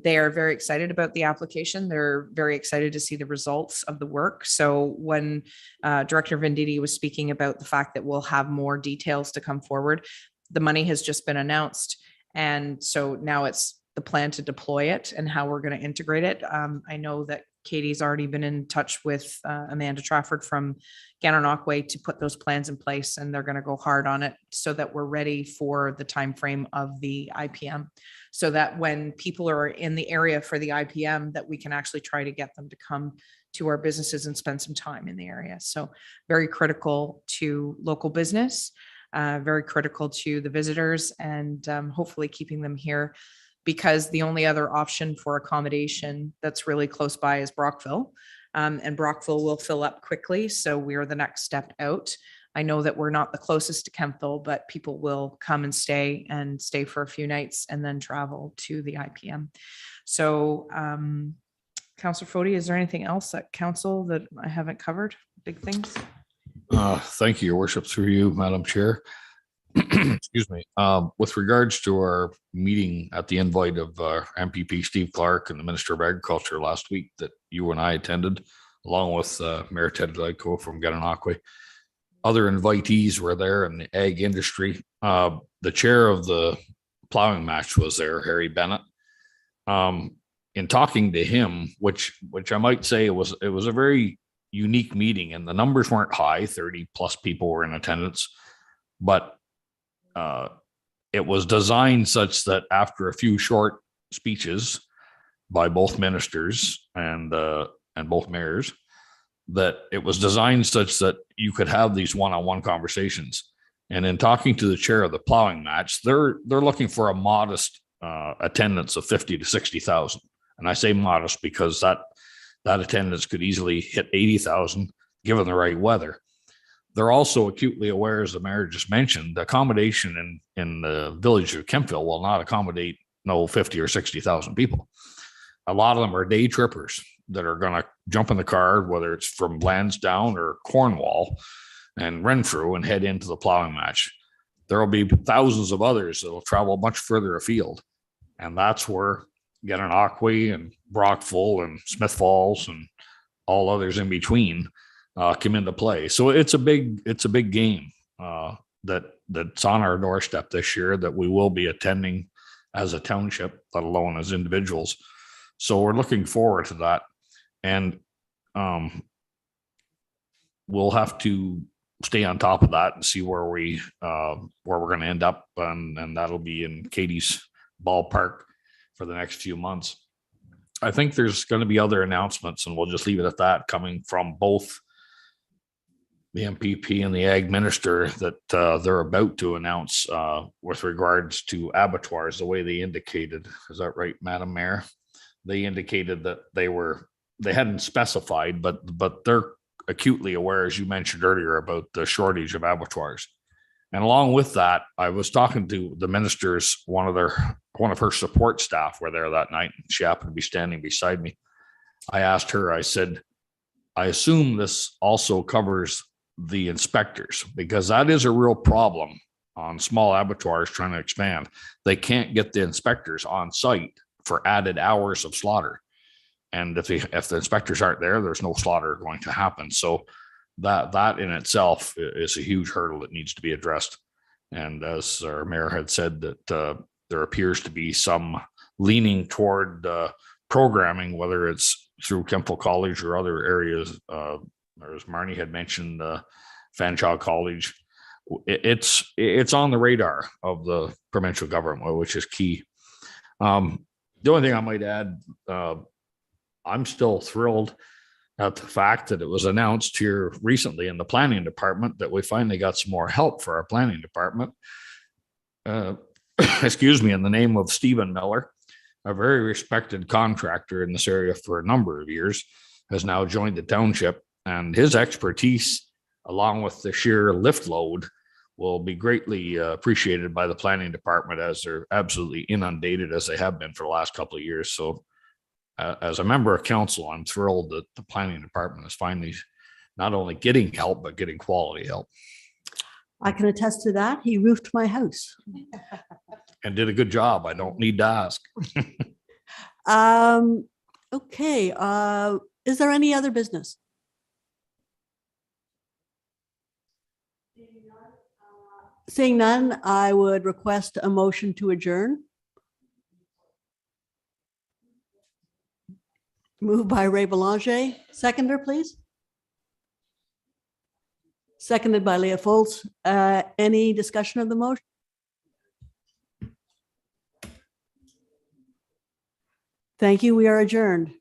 they are very excited about the application. They're very excited to see the results of the work. So when Director Venditti was speaking about the fact that we'll have more details to come forward, the money has just been announced. And so now it's the plan to deploy it and how we're going to integrate it. I know that Katie's already been in touch with Amanda Trafford from Gananoque to put those plans in place, and they're going to go hard on it so that we're ready for the time frame of the IPM, so that when people are in the area for the IPM, that we can actually try to get them to come to our businesses and spend some time in the area. So very critical to local business, very critical to the visitors, and hopefully keeping them here because the only other option for accommodation that's really close by is Brockville. And Brockville will fill up quickly, so we're the next step out. I know that we're not the closest to Kempville, but people will come and stay for a few nights and then travel to the IPM. So, Councillor Fody, is there anything else at council that I haven't covered? Big things? Thank you, Your Worship, through you, Madam Chair. Excuse me. With regards to our meeting at the invite of MPP Steve Clark and the Minister of Agriculture last week that you and I attended, along with Mayor Ted Lyko from Gananoque. Other invitees were there in the ag industry. The chair of the plowing match was there, Harry Bennett. In talking to him, which I might say it was a very unique meeting, and the numbers weren't high, 30 plus people were in attendance, but it was designed such that after a few short speeches by both ministers and both mayors, that it was designed such that you could have these one-on-one conversations. And in talking to the chair of the plowing match, they're looking for a modest attendance of 50 to 60,000. And I say modest because that attendance could easily hit 80,000 given the right weather. They're also acutely aware, as the mayor just mentioned, the accommodation in the village of Kempville will not accommodate 50 or 60,000 people. A lot of them are day trippers that are going to jump in the car, whether it's from Lansdowne or Cornwall, and Renfrew and head into the plowing match. There will be thousands of others that will travel much further afield. And that's where Gananoque and Brockville and Smith Falls and all others in between come into play. So it's a big game that's on our doorstep this year that we will be attending as a township, let alone as individuals. So we're looking forward to that. And we'll have to stay on top of that and see where we're going to end up. And that'll be in Katie's ballpark for the next few months. I think there's going to be other announcements, and we'll just leave it at that, coming from both the MPP and the Ag Minister, that they're about to announce with regards to abattoirs, the way they indicated. Is that right, Madam Mayor? They indicated that they hadn't specified, but they're acutely aware, as you mentioned earlier, about the shortage of abattoirs. And along with that, I was talking to the ministers, one of her support staff were there that night. She happened to be standing beside me. I asked her, I said, I assume this also covers the inspectors, because that is a real problem on small abattoirs trying to expand. They can't get the inspectors on site for added hours of slaughter. And if the inspectors aren't there, there's no slaughter going to happen. So that in itself is a huge hurdle that needs to be addressed. And as our mayor had said, that there appears to be some leaning toward programming, whether it's through Kempville College or other areas, or as Marnie had mentioned, Fanshawe College. It's on the radar of the provincial government, which is key. The only thing I might add, I'm still thrilled at the fact that it was announced here recently in the planning department that we finally got some more help for our planning department. Excuse me, in the name of Stephen Miller, a very respected contractor in this area for a number of years, has now joined the township, and his expertise, along with the sheer lift load, will be greatly appreciated by the planning department, as they're absolutely inundated as they have been for the last couple of years. So as a member of council, I'm thrilled that the planning department is finally not only getting help, but getting quality help. I can attest to that. He roofed my house. And did a good job. I don't need to ask. Okay. Is there any other business? Seeing none, I would request a motion to adjourn. Moved by Ray Belanger. Seconder, please. Seconded by Leah Foltz. Any discussion of the motion? Thank you. We are adjourned.